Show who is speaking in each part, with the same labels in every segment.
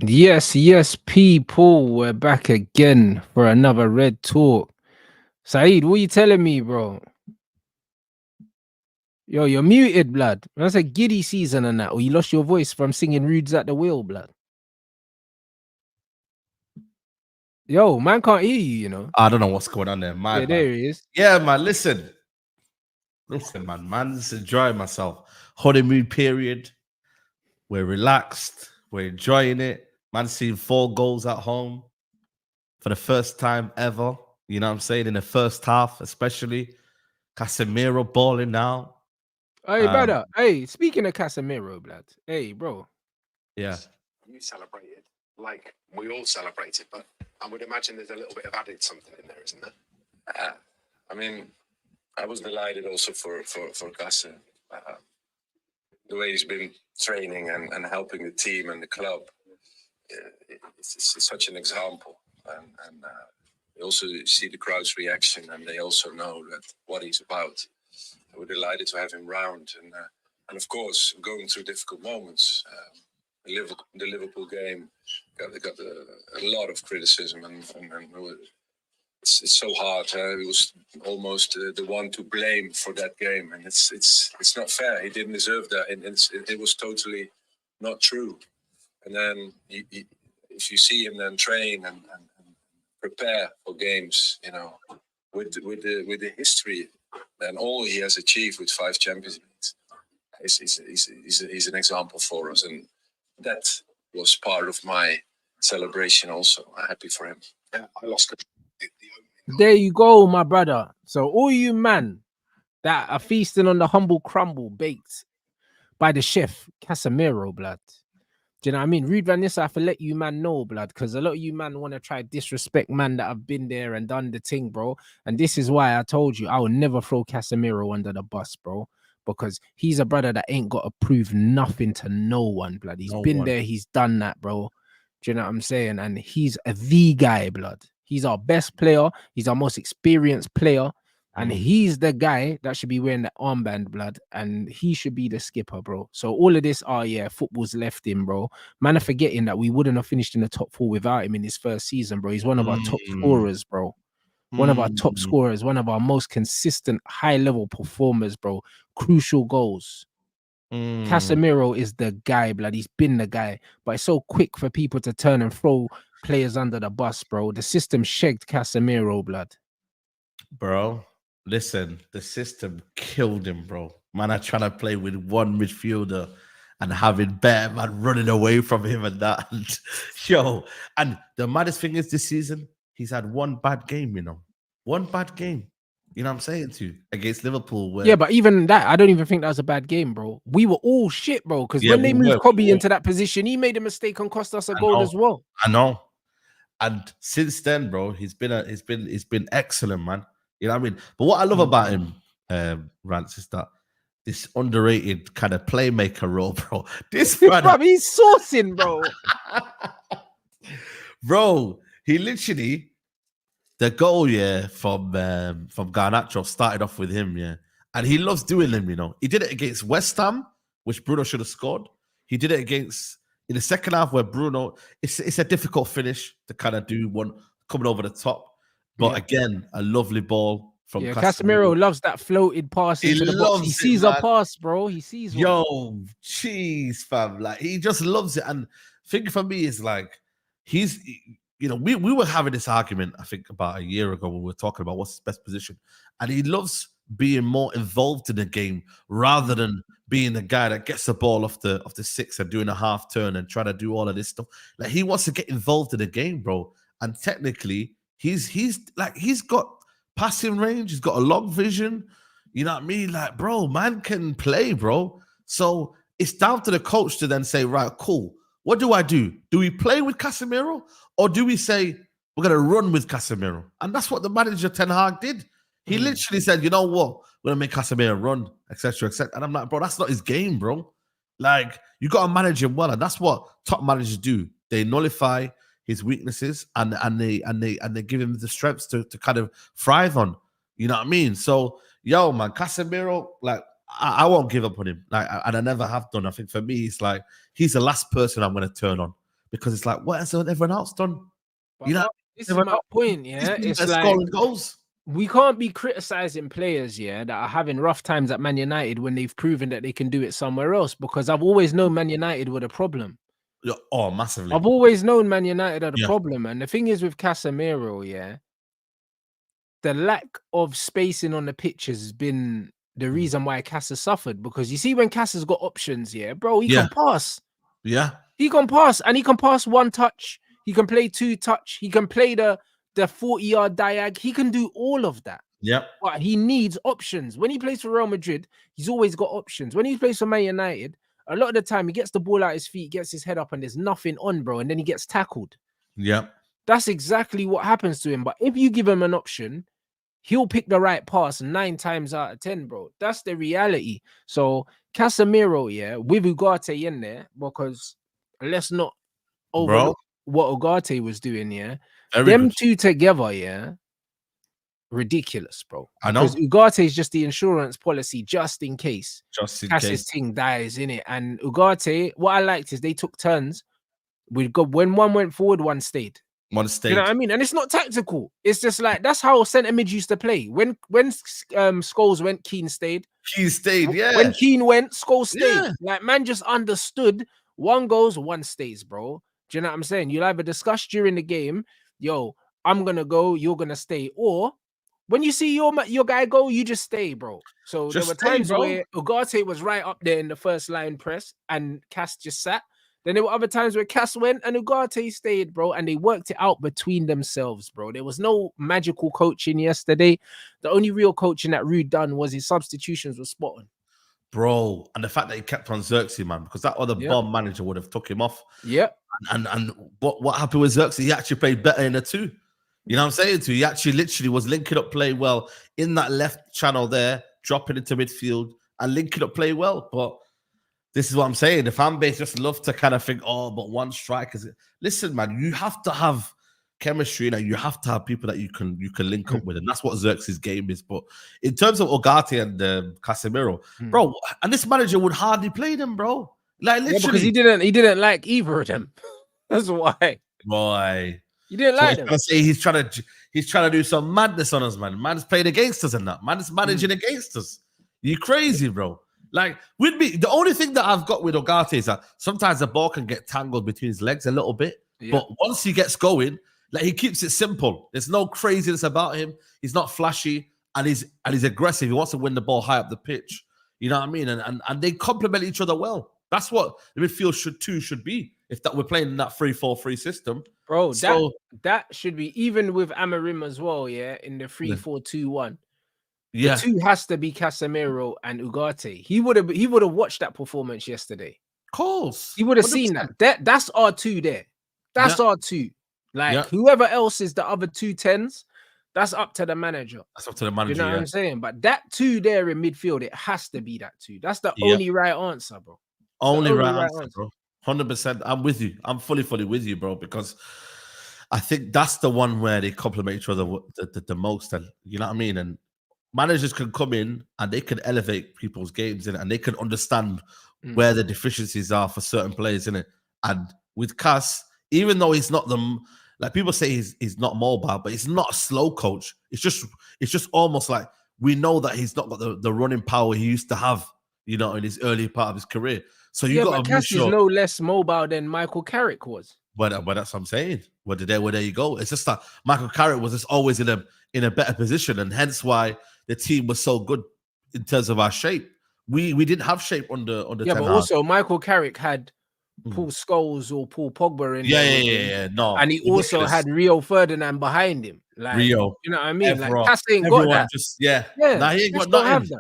Speaker 1: Yes, people. We're back again for another Red Talk. Saeed, what you telling me, bro? Yo, you're muted, blood. That's a giddy season and that. Or you lost your voice from singing Rude's at the Wheel, blood. Yo, man can't hear you, know.
Speaker 2: I don't know what's going on there.
Speaker 1: Yeah, there he is.
Speaker 2: Yeah, man, listen, man, man's enjoying myself. Honeymoon period. We're relaxed. We're enjoying it. Man, seeing 4 goals at home for the first time ever. You know what I'm saying? In the first half, especially. Casemiro balling now.
Speaker 1: Hey, brother. Hey, speaking of Casemiro, blood. Hey, bro.
Speaker 2: Yeah.
Speaker 3: You celebrated like we all celebrated, but I would imagine there's a little bit of added something in there, isn't there?
Speaker 4: I mean, I was delighted also for Casse. The way he's been training and helping the team and the club. It's such an example. And you also see the crowd's reaction, and they also know that what he's about. We're delighted to have him round. And of course, going through difficult moments. The Liverpool game got a lot of criticism, and it's so hard. He was almost the one to blame for that game, and it's not fair. He didn't deserve that, and it was totally not true. And then if you see him then train and prepare for games, you know, with the history and all he has achieved with 5 Champions Leagues, he's an example for us, and that was part of my celebration. Also, I'm happy for him.
Speaker 3: Yeah, I lost the
Speaker 1: There you go, my brother. So all you man that are feasting on the humble crumble baked by the chef, Casemiro, blood. Do you know what I mean? Ruud van Nistelrooy, I have to let you man know, blood, because a lot of you man want to try disrespect man that have been there and done the thing, bro. And this is why I told you I will never throw Casemiro under the bus, bro. Because he's a brother that ain't got to prove nothing to no one, blood. He's been there, he's done that, bro. Do you know what I'm saying? And he's the guy, blood. He's our best player. He's our most experienced player. And he's the guy that should be wearing the armband, blood. And he should be the skipper, bro. So all of this, football's left him, bro. Man are forgetting that we wouldn't have finished in the top 4 without him in his first season, bro. He's one of our top scorers, bro. One of our top scorers, one of our most consistent, high-level performers, bro. Crucial goals. Casemiro is the guy, blood. He's been the guy. But it's so quick for people to turn and throw players under the bus, bro. The system shagged Casemiro, blood.
Speaker 2: Bro, listen, the system killed him, bro. Man, I trying to play with one midfielder and having better man running away from him and that. And, yo, and the maddest thing is this season, he's had one bad game, you know. One bad game. You know what I'm saying to you? Against Liverpool. Where...
Speaker 1: Yeah, but even that, I don't even think that was a bad game, bro. We were all shit, bro. Because when they moved Kobe into that position, he made a mistake and cost us a goal as well.
Speaker 2: I know. And since then, bro, he's been excellent, man. You know what I mean? But what I love about him, Rants, is that this underrated kind of playmaker role, bro. This man,
Speaker 1: he's sourcing, bro.
Speaker 2: Bro, he literally... The goal, from Garnacho started off with him, and he loves doing them. You know, he did it against West Ham, which Bruno should have scored. He did it in the second half where Bruno. It's a difficult finish to kind of do one coming over the top, but again, a lovely ball from
Speaker 1: Casemiro loves that floated pass into the box. He sees a pass, bro. He sees one.
Speaker 2: Yo, jeez, fam, like he just loves it. And thing for me is like he's. You know, we were having this argument, I think, about a year ago when we were talking about what's his best position. And he loves being more involved in the game rather than being the guy that gets the ball off the 6 and doing a half turn and trying to do all of this stuff. Like, he wants to get involved in the game, bro. And technically, he's got passing range. He's got a long vision. You know what I mean? Like, bro, man can play, bro. So it's down to the coach to then say, right, cool. What do? Do we play with Casemiro? Or do we say, we're going to run with Casemiro? And that's what the manager, Ten Hag, did. He literally said, you know what? We're going to make Casemiro run, etc., etc. And I'm like, bro, that's not his game, bro. Like, you got to manage him well. And that's what top managers do. They nullify his weaknesses and they give him the strengths to kind of thrive on. You know what I mean? So, yo, man, Casemiro, like, I won't give up on him. Like, and I never have done. I think for me, it's like, he's the last person I'm going to turn on. because it's like, what has everyone else done?
Speaker 1: But
Speaker 2: You know,
Speaker 1: this is my point, yeah. It's like
Speaker 2: scoring goals.
Speaker 1: we can't be criticizing players, yeah, that are having rough times at Man United when they've proven that they can do it somewhere else. Because I've always known Man United were the problem.
Speaker 2: Yeah, oh, massively.
Speaker 1: I've always known Man United are the
Speaker 2: Yeah.
Speaker 1: problem. And the thing is with Casemiro, yeah, the lack of spacing on the pitch has been the reason why Casa suffered. Because you see, when Casa's got options, yeah, bro, he can pass.
Speaker 2: Yeah.
Speaker 1: He can pass, and he can pass one touch. He can play two touch. He can play the 40-yard diag. He can do all of that.
Speaker 2: Yeah.
Speaker 1: But he needs options. When he plays for Real Madrid, he's always got options. When he plays for Man United, a lot of the time he gets the ball out his feet, gets his head up, and there's nothing on, bro. And then he gets tackled.
Speaker 2: Yeah.
Speaker 1: That's exactly what happens to him. But if you give him an option, he'll pick the right pass 9 times out of 10, bro. That's the reality. So Casemiro, yeah, with Ugarte in there, because let's not overlook what Ugarte was doing, yeah. Them two together, yeah, ridiculous, bro.
Speaker 2: I know.
Speaker 1: Because Ugarte is just the insurance policy, just in case.
Speaker 2: Just in
Speaker 1: Cass's
Speaker 2: case.
Speaker 1: thing dies in it. And Ugarte, what I liked is they took turns. We'd go when one went forward, one stayed.
Speaker 2: One stage.
Speaker 1: You know what I mean? And it's not tactical. It's just like that's how centre mid used to play. When Scholes went, Keane stayed.
Speaker 2: Keane stayed, yeah.
Speaker 1: When Keane went, Scholes stayed.
Speaker 2: Yeah.
Speaker 1: Like, man just understood. One goes, one stays, bro. Do you know what I'm saying? You'll either discuss during the game, yo, I'm gonna go, you're gonna stay, or when you see your guy go, you just stay, bro. So
Speaker 2: Just
Speaker 1: there were
Speaker 2: stay,
Speaker 1: times
Speaker 2: bro.
Speaker 1: where Ugarte was right up there in the first line press, and Cass just sat. Then there were other times where Cass went and Ugarte stayed, bro, and they worked it out between themselves, bro. There was no magical coaching yesterday. The only real coaching that Ruud done was his substitutions were spot on.
Speaker 2: Bro, and the fact that he kept on Xerxes, man, because that other bomb manager would have took him off.
Speaker 1: Yep.
Speaker 2: And what happened with Xerxes? He actually played better in the 2. You know what I'm saying to you? He actually literally was linking up play well in that left channel there, dropping into midfield and linking up play well. But this is what I'm saying. The fan base just love to kind of think, oh, but one striker. Listen, man, you have to have chemistry. You know, you have to have people that you can link up with, and that's what Xerxes' game is. But in terms of Ugarte and Casemiro, bro, and this manager would hardly play them, bro. Like literally,
Speaker 1: because he didn't like either of them. That's why.
Speaker 2: Boy,
Speaker 1: you didn't like them.
Speaker 2: He's trying to do some madness on us, man. Man's playing against us and that. Man is managing against us. You crazy, bro. Like, with me, the only thing that I've got with Ugarte is that sometimes the ball can get tangled between his legs a little bit. Yeah. But once he gets going, like, he keeps it simple. There's no craziness about him. He's not flashy, and he's aggressive. He wants to win the ball high up the pitch. You know what I mean? And they complement each other well. That's what the midfield should be. If that we're playing in that 3-4-3 system.
Speaker 1: Bro, that should be, even with Amorim as well, yeah, in the 3-4-2-1.
Speaker 2: Yeah,
Speaker 1: the 2 has to be Casemiro and Ugarte. He would have watched that performance yesterday.
Speaker 2: Of course.
Speaker 1: He would have seen that. That's our 2 there. That's our 2. Like, whoever else is the other 2 10s, that's up to the manager.
Speaker 2: That's up to the manager.
Speaker 1: You know what I'm saying? But that 2 there in midfield, it has to be that 2. That's the only right answer, bro.
Speaker 2: Only right answer, bro. 100%. I'm with you. I'm fully with you, bro, because I think that's the one where they complement each other the most. And you know what I mean? And managers can come in and they can elevate people's games, and they can understand where the deficiencies are for certain players, innit? And with Cass, even though he's not like people say he's not mobile, but he's not a slow coach. It's just almost like we know that he's not got the running power he used to have, you know, in his early part of his career. So you got to make sure.
Speaker 1: Cass is no less mobile than Michael Carrick was.
Speaker 2: But that's what I'm saying. Well, there you go. It's just that Michael Carrick was just always in a better position, and hence why the team was so good in terms of our shape. We didn't have shape under
Speaker 1: yeah, but also Michael Carrick had Paul Scholes or Paul Pogba in
Speaker 2: yeah. No,
Speaker 1: and he also had Rio Ferdinand behind him. Like,
Speaker 2: Rio,
Speaker 1: you know what I mean?
Speaker 2: Evra,
Speaker 1: like, Cass ain't got that.
Speaker 2: Nah, he ain't got nothing.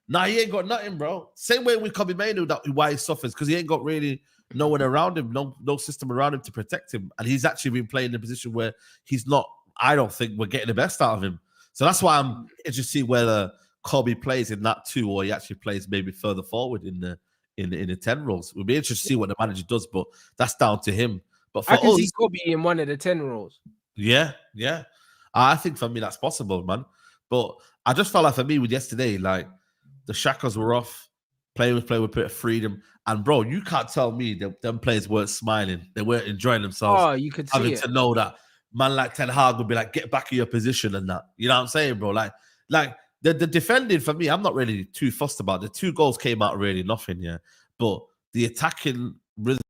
Speaker 2: Nah, he ain't got nothing, bro. Same way with Kobe Mainu, that why he suffers, because he ain't got really no one around him, no system around him to protect him, and he's actually been playing in a position where he's not. I don't think we're getting the best out of him. So that's why I'm interested to see whether Kobe plays in that 2, or he actually plays maybe further forward in the 10 roles. We'll be interested to see what the manager does, but that's down to him. But for
Speaker 1: I can
Speaker 2: us,
Speaker 1: see Kobe in one of the 10 roles.
Speaker 2: Yeah. I think for me that's possible, man. But I just felt like for me with yesterday, like the shackles were off. playing with a bit of freedom. And bro, you can't tell me that them players weren't smiling. They weren't enjoying themselves.
Speaker 1: Oh, you could see
Speaker 2: Having
Speaker 1: it.
Speaker 2: to know that man like Ten Hag would be like, get back in your position and that. You know what I'm saying, bro? Like the defending for me, I'm not really too fussed about. The 2 goals came out really nothing, yeah. But the attacking rhythm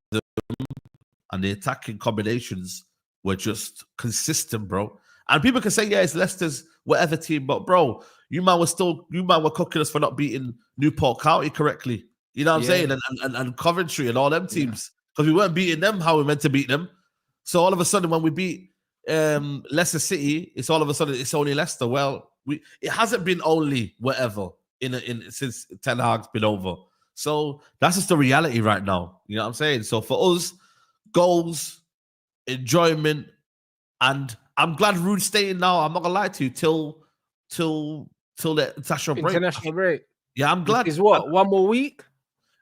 Speaker 2: and the attacking combinations were just consistent, bro. And people can say, yeah, it's Leicester's whatever team, but bro, you man were cooking us for not beating Newport County correctly. You know what I'm saying? And Coventry and all them teams. Because we weren't beating them how we meant to beat them. So all of a sudden when we beat Leicester City, it's all of a sudden it's only Leicester. Well, it hasn't been only whatever since Ten Hag's been over. So that's just the reality right now. You know what I'm saying? So for us, goals, enjoyment, and I'm glad Ruud's staying now. I'm not gonna lie to you till the international break. Yeah, I'm glad.
Speaker 1: Is what, 1 more week?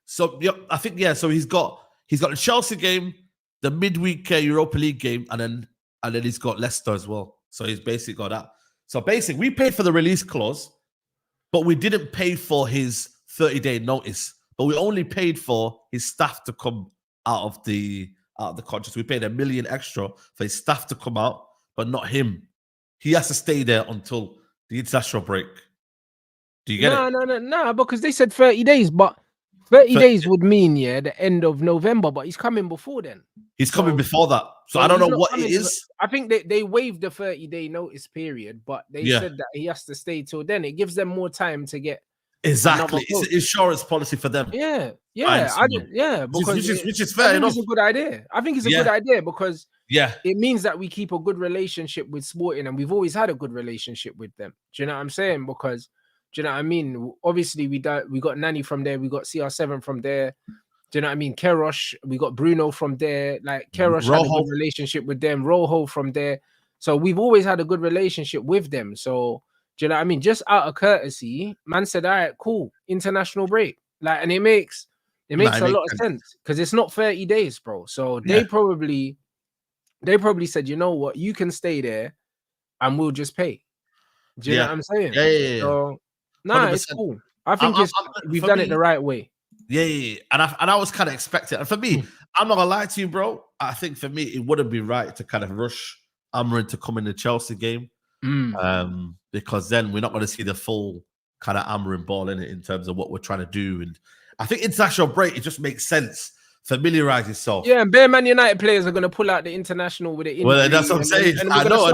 Speaker 2: So yeah, I think So he's got the Chelsea game, the midweek Europa League game, and then he's got Leicester as well. So he's basically got that. So basically, we paid for the release clause, but we didn't pay for his 30-day notice. But we only paid for his staff to come out of the contract. We paid $1 million extra for his staff to come out, but not him. He has to stay there until the international break. Do you get it?
Speaker 1: No, because they said 30 days, but 30 days would mean, the end of November, but he's coming before then.
Speaker 2: He's coming before that. So I don't know what it is.
Speaker 1: I think they waived the 30-day notice period, but they said that he has to stay till then. It gives them more time to get
Speaker 2: exactly. It's an insurance policy for them.
Speaker 1: Yeah.
Speaker 2: Because which is fair enough.
Speaker 1: It's a good idea. I think it's a good idea because it means that we keep a good relationship with Sporting, and we've always had a good relationship with them. Do you know what I'm saying? Because do you know what I mean? Obviously, we got Nani from there. We got CR7 from there. Do you know what I mean? Kerosh, we got Bruno from there. Like Kerosh had a good relationship with them. Rojo from there. So we've always had a good relationship with them. So do you know what I mean? Just out of courtesy, man said, all right, cool, international break. Like, and it makes a lot of sense because it's not 30 days, bro. So they probably said, you know what, you can stay there and we'll just pay. Do you know what I'm saying?
Speaker 2: Yeah.
Speaker 1: So, nah, 100%. It's cool. I think we've done it the right way.
Speaker 2: Yeah. And I was kind of expecting. And for me, I'm not gonna lie to you, bro. I think for me, it wouldn't be right to kind of rush Amorim to come in the Chelsea game. Because then we're not going to see the full kind of Amorim ball in it in terms of what we're trying to do. And I think international break, it just makes sense. Familiarize yourself.
Speaker 1: Yeah, and bare Man United players are going to pull out the international with it.
Speaker 2: Well, that's what I'm saying. I know.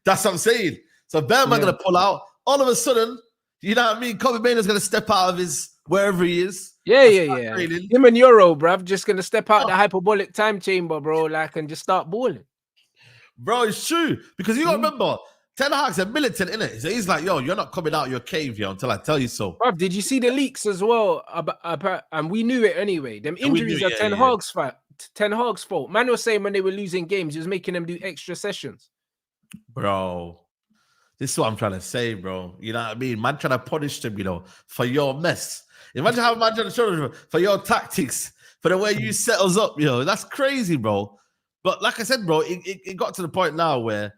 Speaker 2: That's what I'm saying. So bare Man going to pull out. All of a sudden, you know what I mean? Kobe Maynard's going to step out of his wherever he is.
Speaker 1: Yeah. Him and Euro, bruv, just going to step out the hyperbolic time chamber, bro, like, and just start balling.
Speaker 2: Bro, it's true. Because you got to remember, Ten Hag's a militant, innit? So he's like, yo, you're not coming out of your cave here until I tell you so.
Speaker 1: Bruv, did you see the leaks as well? And we knew it anyway. Them injuries are Ten Hag's fault. Man was saying when they were losing games, he was making them do extra sessions.
Speaker 2: Bro, this is what I'm trying to say, bro. You know what I mean? Man trying to punish them, for your mess. Imagine how man trying to show them for your tactics, for the way you set us up, That's crazy, bro. But like I said, bro, it got to the point now where,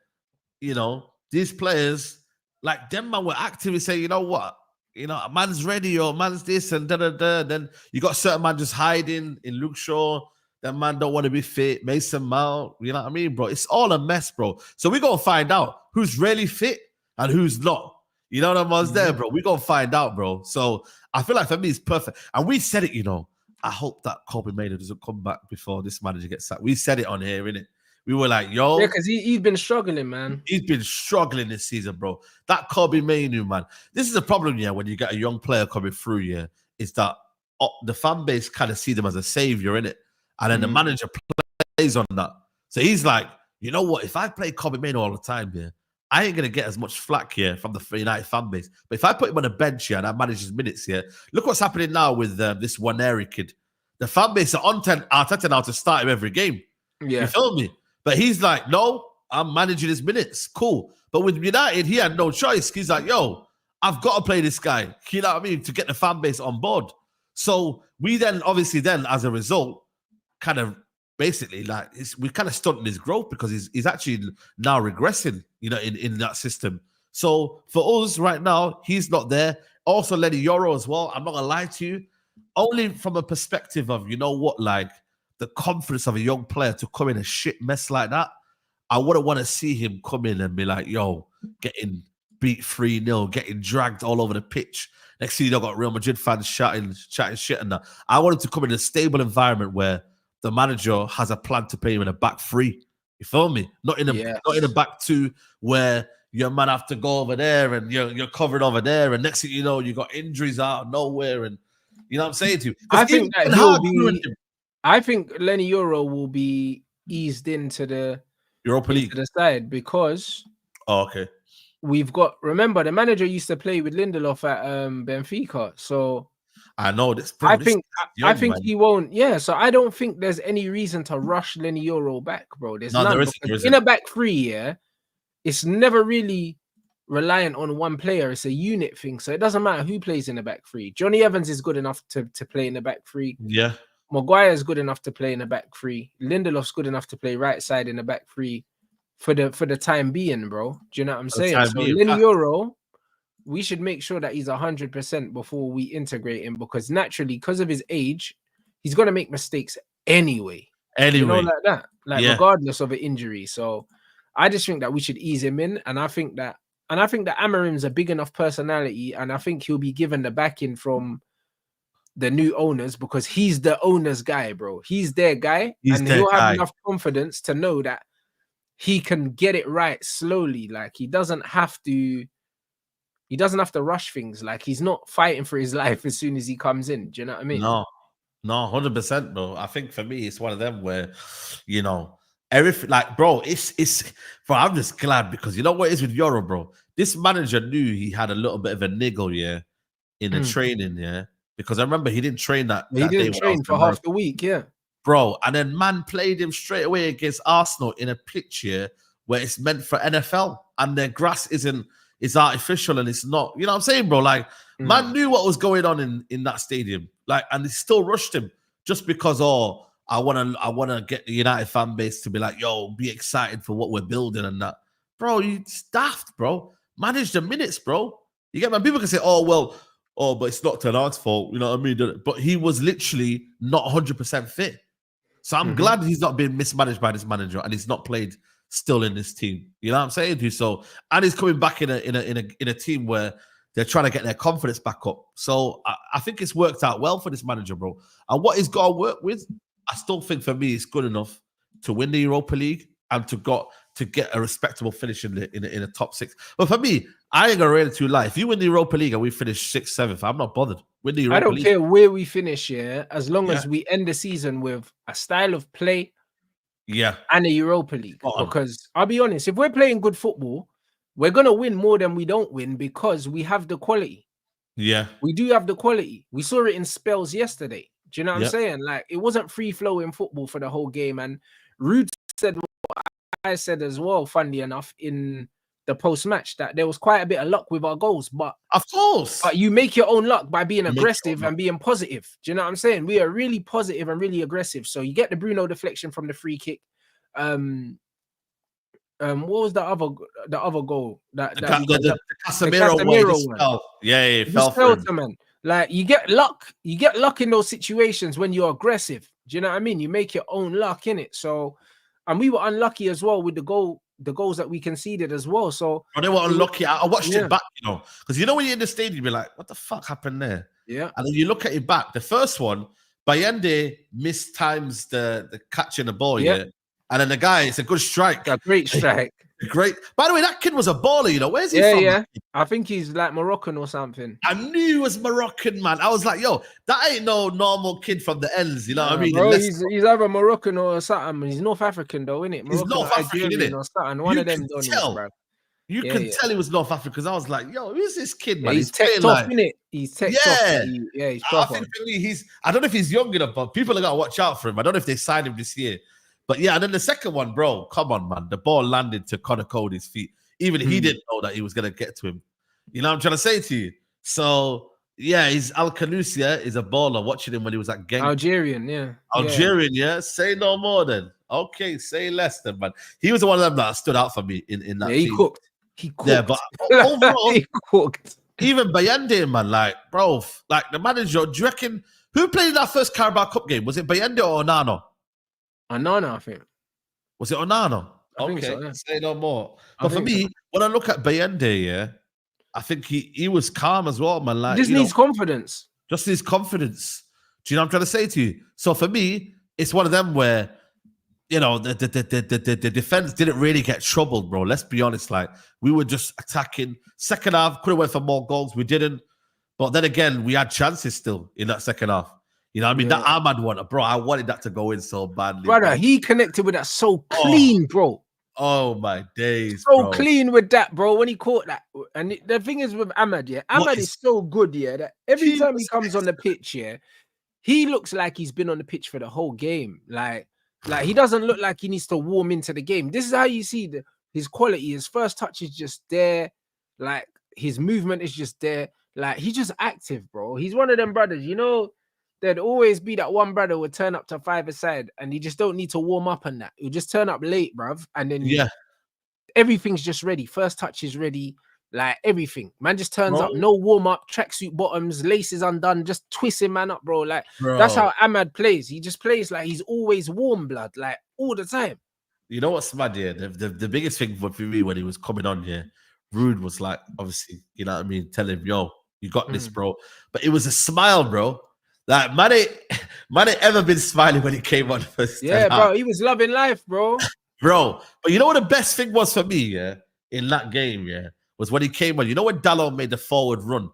Speaker 2: these players, like them man were actively saying, you know what? A man's ready or man's this and da-da-da. Then you got certain man just hiding in Luke Shaw. That man don't want to be fit. Mason Mount, you know what I mean, bro? It's all a mess, bro. So we going to find out who's really fit and who's not. You know what I was there, bro? We going to find out, bro. So I feel like for me, it's perfect. And we said it, I hope that Kobe Maynard doesn't come back before this manager gets sacked. We said it on here, innit? We were like, yo.
Speaker 1: Yeah, because he's been struggling, man.
Speaker 2: He's been struggling this season, bro. That Kobe Maynard, man. This is a problem, when you get a young player coming through, is that the fan base kind of see them as a savior, innit? And then the manager plays on that. So he's like, you know what? If I play Kobe Maynard all the time, I ain't going to get as much flack here from the United fan base. But if I put him on a bench here and I manage his minutes here, look what's happening now with this Waneri kid. The fan base are on Arteta now to start him every game.
Speaker 1: Yeah.
Speaker 2: You feel me? But he's like, no, I'm managing his minutes. Cool. But with United, he had no choice. He's like, yo, I've got to play this guy. You know what I mean? To get the fan base on board. So we then, obviously as a result, kind of basically we kind of stunted his growth because he's actually now regressing, in that system. So for us right now, he's not there. Also, Lenny Yoro as well. I'm not going to lie to you. only from a perspective of, you know what, like the confidence of a young player to come in a shit mess like that. I wouldn't want to see him come in and be like, yo, getting beat 3-0, getting dragged all over the pitch. Next thing you know, got Real Madrid fans chatting shit and that. I want him to come in a stable environment where the manager has a plan to play him in a back three. You feel me? Not in a back two where your man have to go over there and you're covered over there, and next thing you know, you got injuries out of nowhere, and you know what I'm saying to you.
Speaker 1: I think Lenny Euro will be eased into the
Speaker 2: Europa League
Speaker 1: the side because we've got. Remember, the manager used to play with Lindelof at Benfica, so
Speaker 2: I know this.
Speaker 1: Bro, I think he won't. Yeah, so I don't think there's any reason to rush Lenny Euro back, bro. There's none. There isn't. In a back three, yeah, it's never really reliant on one player. It's a unit thing, so it doesn't matter who plays in the back three. Johnny Evans is good enough to play in the back three.
Speaker 2: Yeah.
Speaker 1: Maguire is good enough to play in the back three. Lindelof's good enough to play right side in the back three for the time being, bro. Do you know what I'm saying? So Lenny Euro, we should make sure that he's 100% before we integrate him, because naturally, because of his age, he's gonna make mistakes anyway. You know, like that, regardless of an injury. So I just think that we should ease him in, and I think that Amorim's a big enough personality, and I think he'll be given the backing from the new owners, because he's the owner's guy, bro. He's their guy, and he'll have enough confidence to know that he can get it right slowly. Like he doesn't have to rush things. Like he's not fighting for his life as soon as he comes in. Do you know what I mean?
Speaker 2: No, 100%, bro. I think for me, it's one of them where, you know, everything, like, bro, it's bro, I'm just glad, because you know what it is with Euro, bro. This manager knew he had a little bit of a niggle, in the training, because I remember he didn't train that
Speaker 1: he didn't train for half the week,
Speaker 2: bro. And then man played him straight away against Arsenal in a pitch where it's meant for NFL, and their grass is artificial and it's not. You know what I'm saying, bro? Like man knew what was going on in that stadium, like, and he still rushed him just because I wanna get the United fan base to be like, yo, be excited for what we're building and that, bro. You daft, bro. Manage the minutes, bro. You get my people can say, but it's not Ten Hag's fault. You know what I mean? But he was literally not 100% fit. So I'm glad he's not being mismanaged by this manager, and he's not played still in this team. You know what I'm saying to you? So, and he's coming back in a team where they're trying to get their confidence back up. So I think it's worked out well for this manager, bro. And what he's got to work with, I still think for me it's good enough to win the Europa League and to get a respectable finish in the top six. But for me, I ain't gonna really too lie. If you win the Europa League and we finish 6th, 7th, I'm not bothered. Win the Europa League.
Speaker 1: Care where we finish, as long as we end the season with a style of play, and a Europa League. Because I'll be honest, if we're playing good football, we're gonna win more than we don't win, because we have the quality.
Speaker 2: Yeah,
Speaker 1: we do have the quality. We saw it in spells yesterday. Do you know what I'm saying? Like, it wasn't free flowing football for the whole game. And Ruud said what I said as well, funnily enough, in the post-match, that there was quite a bit of luck with our goals. But
Speaker 2: of course,
Speaker 1: but you make your own luck by being aggressive and being positive. Do you know what I'm saying? We are really positive and really aggressive. So you get the Bruno deflection from the free kick. What was the other goal?
Speaker 2: The Casemiro one. He fell for him.
Speaker 1: Man. Like, you get luck in those situations when you're aggressive. Do you know what I mean? You make your own luck in it. So, and we were unlucky as well with the goals that we conceded as well. So
Speaker 2: they were unlucky. I watched it back, because when you're in the stadium, you're like, what the fuck happened there?
Speaker 1: Yeah. And
Speaker 2: then you look at it back. The first one, Bayende mistimes the catching the ball, and then the guy, it's a good strike.
Speaker 1: A great strike.
Speaker 2: Great. By the way, that kid was a baller, Where's he from?
Speaker 1: Yeah. I think he's like Moroccan or something.
Speaker 2: I knew he was Moroccan, man. I was like, yo, that ain't no normal kid from the ends, you know what I mean?
Speaker 1: Bro, he's either Moroccan or something. He's North African though, isn't it?
Speaker 2: He's North African, isn't it?
Speaker 1: Or something. One of them don't know, bro.
Speaker 2: You can tell he was North African, because I was like, yo, who's this kid, man?
Speaker 1: He's tech tough, innit? He's tech tough. He's proper.
Speaker 2: I think for me, I don't know if he's young enough, but people are going to watch out for him. I don't know if they signed him this year. But and then the second one, bro, come on, man. The ball landed to Connor Cody's feet. Even he didn't know that he was going to get to him. You know what I'm trying to say to you? So, he's Al-Khanusia is a baller. Watching him when he was at Genk.
Speaker 1: Algerian,
Speaker 2: Say no more then. Okay, say less then, man. He was one of them that stood out for me in that team.
Speaker 1: He cooked.
Speaker 2: Yeah, but overall,
Speaker 1: he cooked.
Speaker 2: Even Bayende, man, like, bro, like the manager, do you reckon Who played in that first Carabao Cup game? Was it Bayende or Onana?
Speaker 1: Anana, I think.
Speaker 2: Was it Onana?
Speaker 1: I think so, yeah.
Speaker 2: Say no more.
Speaker 1: I
Speaker 2: But for
Speaker 1: think
Speaker 2: me,
Speaker 1: so.
Speaker 2: when I look at Bayende, yeah, I think he was calm as well, man. Like,
Speaker 1: He just needs confidence.
Speaker 2: just his confidence. Do you know what I'm trying to say to you? So for me, it's one of them where, you know, the defense didn't really get troubled, bro. Let's be honest. Like, we were just attacking. Second half, could have went for more goals. We didn't. But then again, we had chances still in that second half. You know what I mean?
Speaker 1: Yeah.
Speaker 2: That Ahmad one, bro, I wanted that to go in so badly.
Speaker 1: Brother,
Speaker 2: bro.
Speaker 1: he connected with that so clean, bro.
Speaker 2: Oh, my days,
Speaker 1: So
Speaker 2: bro.
Speaker 1: clean with that, bro, when he caught that. And the thing is with Ahmad, yeah, Ahmad is so good, yeah, that every time he comes on the pitch, yeah, he looks like he's been on the pitch for the whole game. Like he doesn't look like he needs to warm into the game. This is how you see his quality. His first touch is just there. Like, his movement is just there. Like, he's just active, bro. He's one of them brothers, you know. There'd always be that one brother would turn up to five-a-side and he just don't need to warm up on that. He'll just turn up late, bruv. And then everything's just ready. First touch is ready. Like, everything. Man just turns up, no warm-up, tracksuit bottoms, laces undone, just twisting man up, bro. Like, that's how Ahmad plays. He just plays like he's always warm blood, like, all the time.
Speaker 2: You know what's mad here? The biggest thing for me when he was coming on here, Ruud was like, obviously, you know what I mean, tell him, yo, you got this, bro. But it was a smile, bro. Like, man ain't ever been smiling when he came on first.
Speaker 1: Yeah, bro, he was loving life, bro.
Speaker 2: Bro, but you know what the best thing was for me, yeah, in that game, yeah, was when he came on. You know when Dalot made the forward run?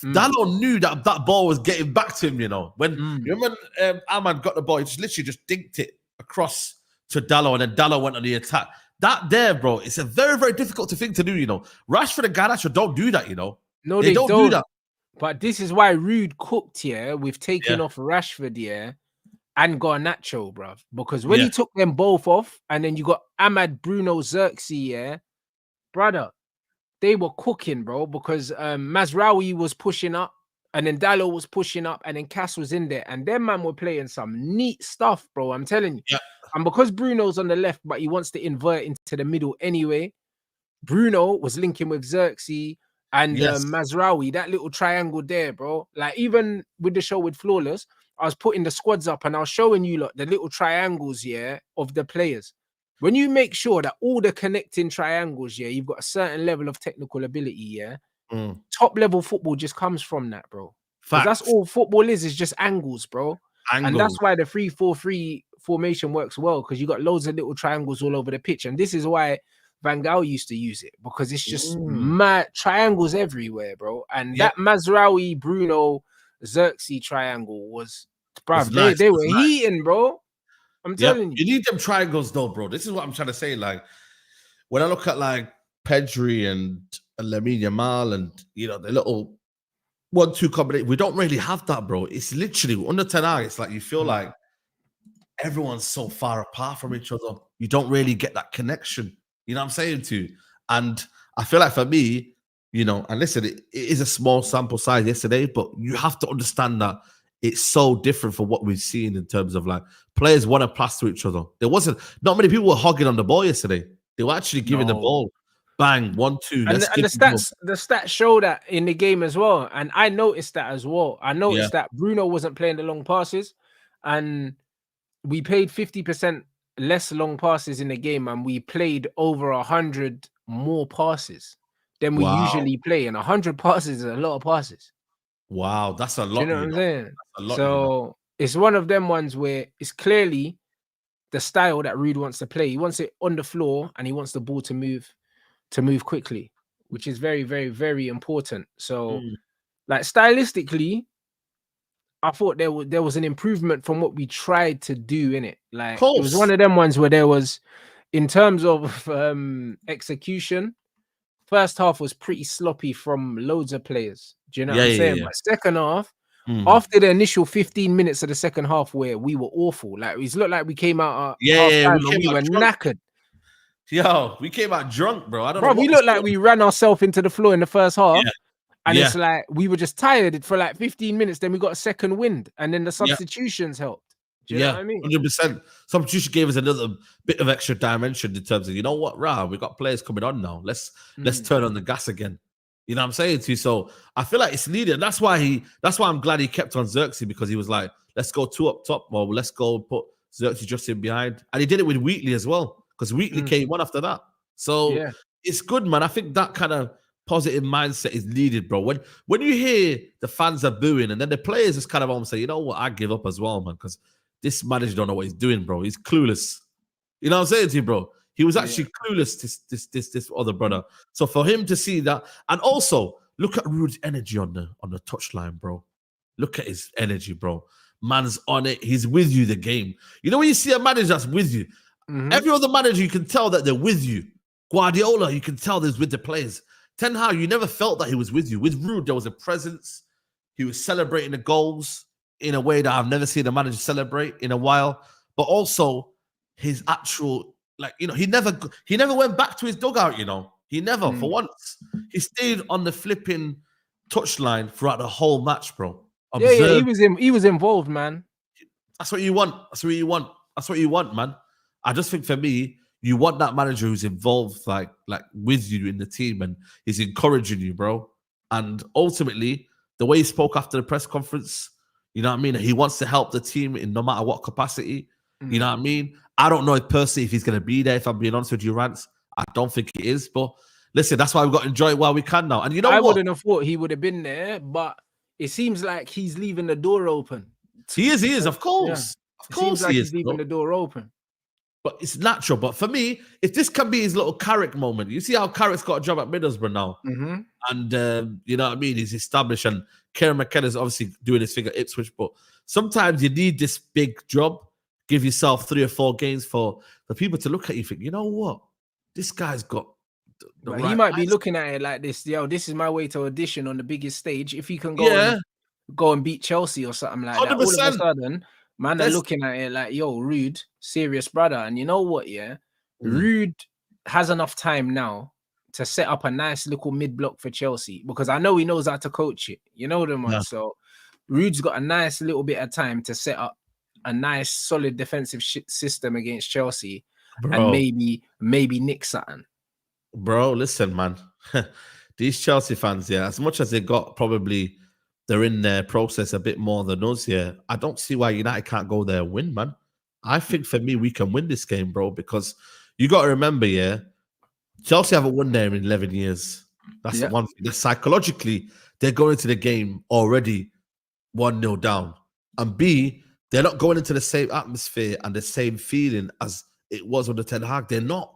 Speaker 2: Dalot knew that ball was getting back to him, you know. When you remember Ahmad got the ball, he just literally just dinked it across to Dalot, and then Dalot went on the attack. That there, bro, it's a very, very difficult thing to do, you know. Rashford and Garnacho don't do that, you know.
Speaker 1: No, they don't do that. But this is why Ruud cooked, yeah, with taking off Rashford, yeah, and Garnacho, bruv. Because when he took them both off, and then you got Ahmad, Bruno, Xerxes, yeah, brother, they were cooking, bro, because Mazraoui was pushing up, and then Dalot was pushing up, and then Cass was in there, and them man were playing some neat stuff, bro, I'm telling you. Yeah. And because Bruno's on the left, but he wants to invert into the middle anyway, Bruno was linking with Xerxes and Mazraoui, that little triangle there, bro. Like, even with the show with Flawless, I was putting the squads up and I was showing you the little triangles, yeah, of the players. When you make sure that all the connecting triangles, yeah, you've got a certain level of technical ability, yeah, top level football just comes from that, bro. That's all football is just angles, bro. Angles. And that's why the 3-4-3 formation works well, because you got loads of little triangles all over the pitch. And this is why Van Gaal used to use it, because it's just mad triangles everywhere, bro. And that Mazraoui, Bruno, Xerxes triangle was, bro, they were heating, bro. I'm telling you.
Speaker 2: You need them triangles, though, bro. This is what I'm trying to say. Like, when I look at, like, Pedri and Lamine Yamal and, you know, the little 1-2 combination, we don't really have that, bro. It's literally under 10 hours. It's like you feel like everyone's so far apart from each other. You don't really get that connection. You know what I'm saying to you? And I feel like for me, you know, and listen, it is a small sample size yesterday, but you have to understand that it's so different from what we've seen in terms of, like, players want to pass to each other. Not many people were hogging on the ball yesterday. They were actually giving the ball. Bang, 1-2.
Speaker 1: And the stats show that in the game as well. And I noticed that as well. I noticed that Bruno wasn't playing the long passes, and we played 50% less long passes in the game, and we played over 100 more passes than we usually play. And 100 passes is a lot of passes.
Speaker 2: Wow, that's a lot.
Speaker 1: You know what I'm saying? That's a lot, so it's one of them ones where it's clearly the style that Ruud wants to play. He wants it on the floor, and he wants the ball to move quickly, which is very, very, very important. So, like, stylistically, I thought there was an improvement from what we tried to do in it. Like, it was one of them ones where there was, in terms of execution, first half was pretty sloppy from loads of players. Do you know what I'm saying? But second half, after the initial 15 minutes of the second half where we were awful, like, it looked like we came out we were knackered.
Speaker 2: Yo, we came out drunk, bro. I don't
Speaker 1: know.
Speaker 2: Bro,
Speaker 1: we looked like we ran ourselves into the floor in the first half. And it's like we were just tired for like 15 minutes. Then we got a second wind. And then the substitutions helped. Do you know what I mean?
Speaker 2: 100%. Substitution gave us another bit of extra dimension in terms of, you know what, we got players coming on now. Let's turn on the gas again. You know what I'm saying to you? So I feel like it's needed. That's why I'm glad he kept on Xerxes, because he was like, let's go 2 up top, or let's go put Xerxes just in behind. And he did it with Wheatley as well, because Wheatley came on after that. So it's good, man. I think that kind of positive mindset is needed, bro. When you hear the fans are booing and then the players just kind of almost say, you know what, I give up as well, man, because this manager don't know what he's doing, bro. He's clueless. You know what I'm saying to you, bro? He was actually clueless, this other brother. So for him to see that, and also look at Ruud's energy on the touchline, bro. Look at his energy, bro. Man's on it. He's with you the game. You know when you see a manager that's with you, every other manager, you can tell that they're with you. Guardiola, you can tell there's with the players. Ten Hag, you never felt that he was with you. With Ruud, there was a presence. He was celebrating the goals in a way that I've never seen a manager celebrate in a while. But also his actual, like, you know, he never went back to his dugout, you know. He never, for once. He stayed on the flipping touchline throughout the whole match, bro.
Speaker 1: Yeah, he was involved, man.
Speaker 2: That's what you want. That's what you want. That's what you want, man. I just think for me, you want that manager who's involved, like with you in the team, and he's encouraging you, bro. And ultimately, the way he spoke after the press conference, you know what I mean? He wants to help the team in no matter what capacity. You know what I mean? I don't know personally if he's going to be there, if I'm being honest with you, Rants. I don't think he is. But listen, that's why we've got to enjoy it while we can now. And you know
Speaker 1: I
Speaker 2: what?
Speaker 1: wouldn't have thought he would have been there, but it seems like he's leaving the door open.
Speaker 2: He is, of course.
Speaker 1: Yeah. Of course like he's leaving the door open.
Speaker 2: But it's natural. But for me, if this can be his little Carrick moment, you see how Carrick's got a job at Middlesbrough now. And you know what I mean? He's established, and Kieran McKenna's obviously doing his thing at Ipswich. But sometimes you need this big job. Give yourself 3 or 4 games for people to look at you and think, you know what? This guy's got the right
Speaker 1: he might be looking at it like this, yo, this is my way to audition on the biggest stage. If he can go and beat Chelsea or something like 100%. That, all of a sudden, man are looking at it like, yo, Ruud, serious brother. And you know what, Ruud has enough time now to set up a nice little mid-block for Chelsea, because I know he knows how to coach it. You know them, man. So Ruud's got a nice little bit of time to set up a nice, solid defensive system against Chelsea, and maybe nick something.
Speaker 2: Bro, listen, man. These Chelsea fans, as much as they got probably, they're in their process a bit more than us, I don't see why United can't go there and win, man. I think for me, we can win this game, bro, because you got to remember, Chelsea haven't won there in 11 years. That's the one thing. Psychologically, they're going into the game already 1-0 down. And B, they're not going into the same atmosphere and the same feeling as it was under Ten Hag. They're not.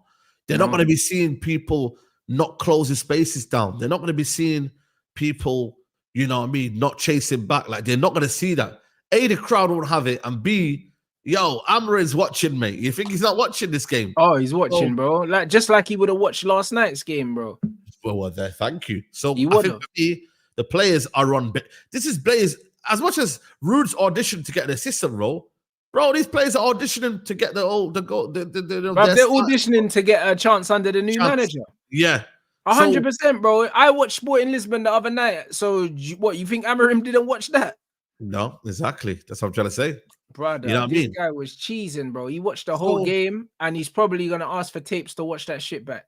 Speaker 2: They're not going to be seeing people not closing spaces down. They're not going to be seeing people, you know what I mean, not chasing back. Like, they're not going to see that. A, the crowd won't have it. And B, yo, Amorim's watching, mate. You think he's not watching this game?
Speaker 1: Oh, he's watching, bro. Like, just like he would have watched last night's game, bro.
Speaker 2: Well, there. Thank you. So I think for me, the players are on. This is players. As much as Ruud's auditioned to get an assistant role, bro, these players are auditioning to get they're
Speaker 1: auditioning to get a chance under the new manager.
Speaker 2: Yeah,
Speaker 1: 100%, bro. I watched Sporting Lisbon the other night. So what, you think Amorim didn't watch that?
Speaker 2: No, exactly. That's what I'm trying to say,
Speaker 1: brother.
Speaker 2: You know what I mean?
Speaker 1: This guy was cheesing, bro. He watched the whole game, and he's probably gonna ask for tapes to watch that shit back.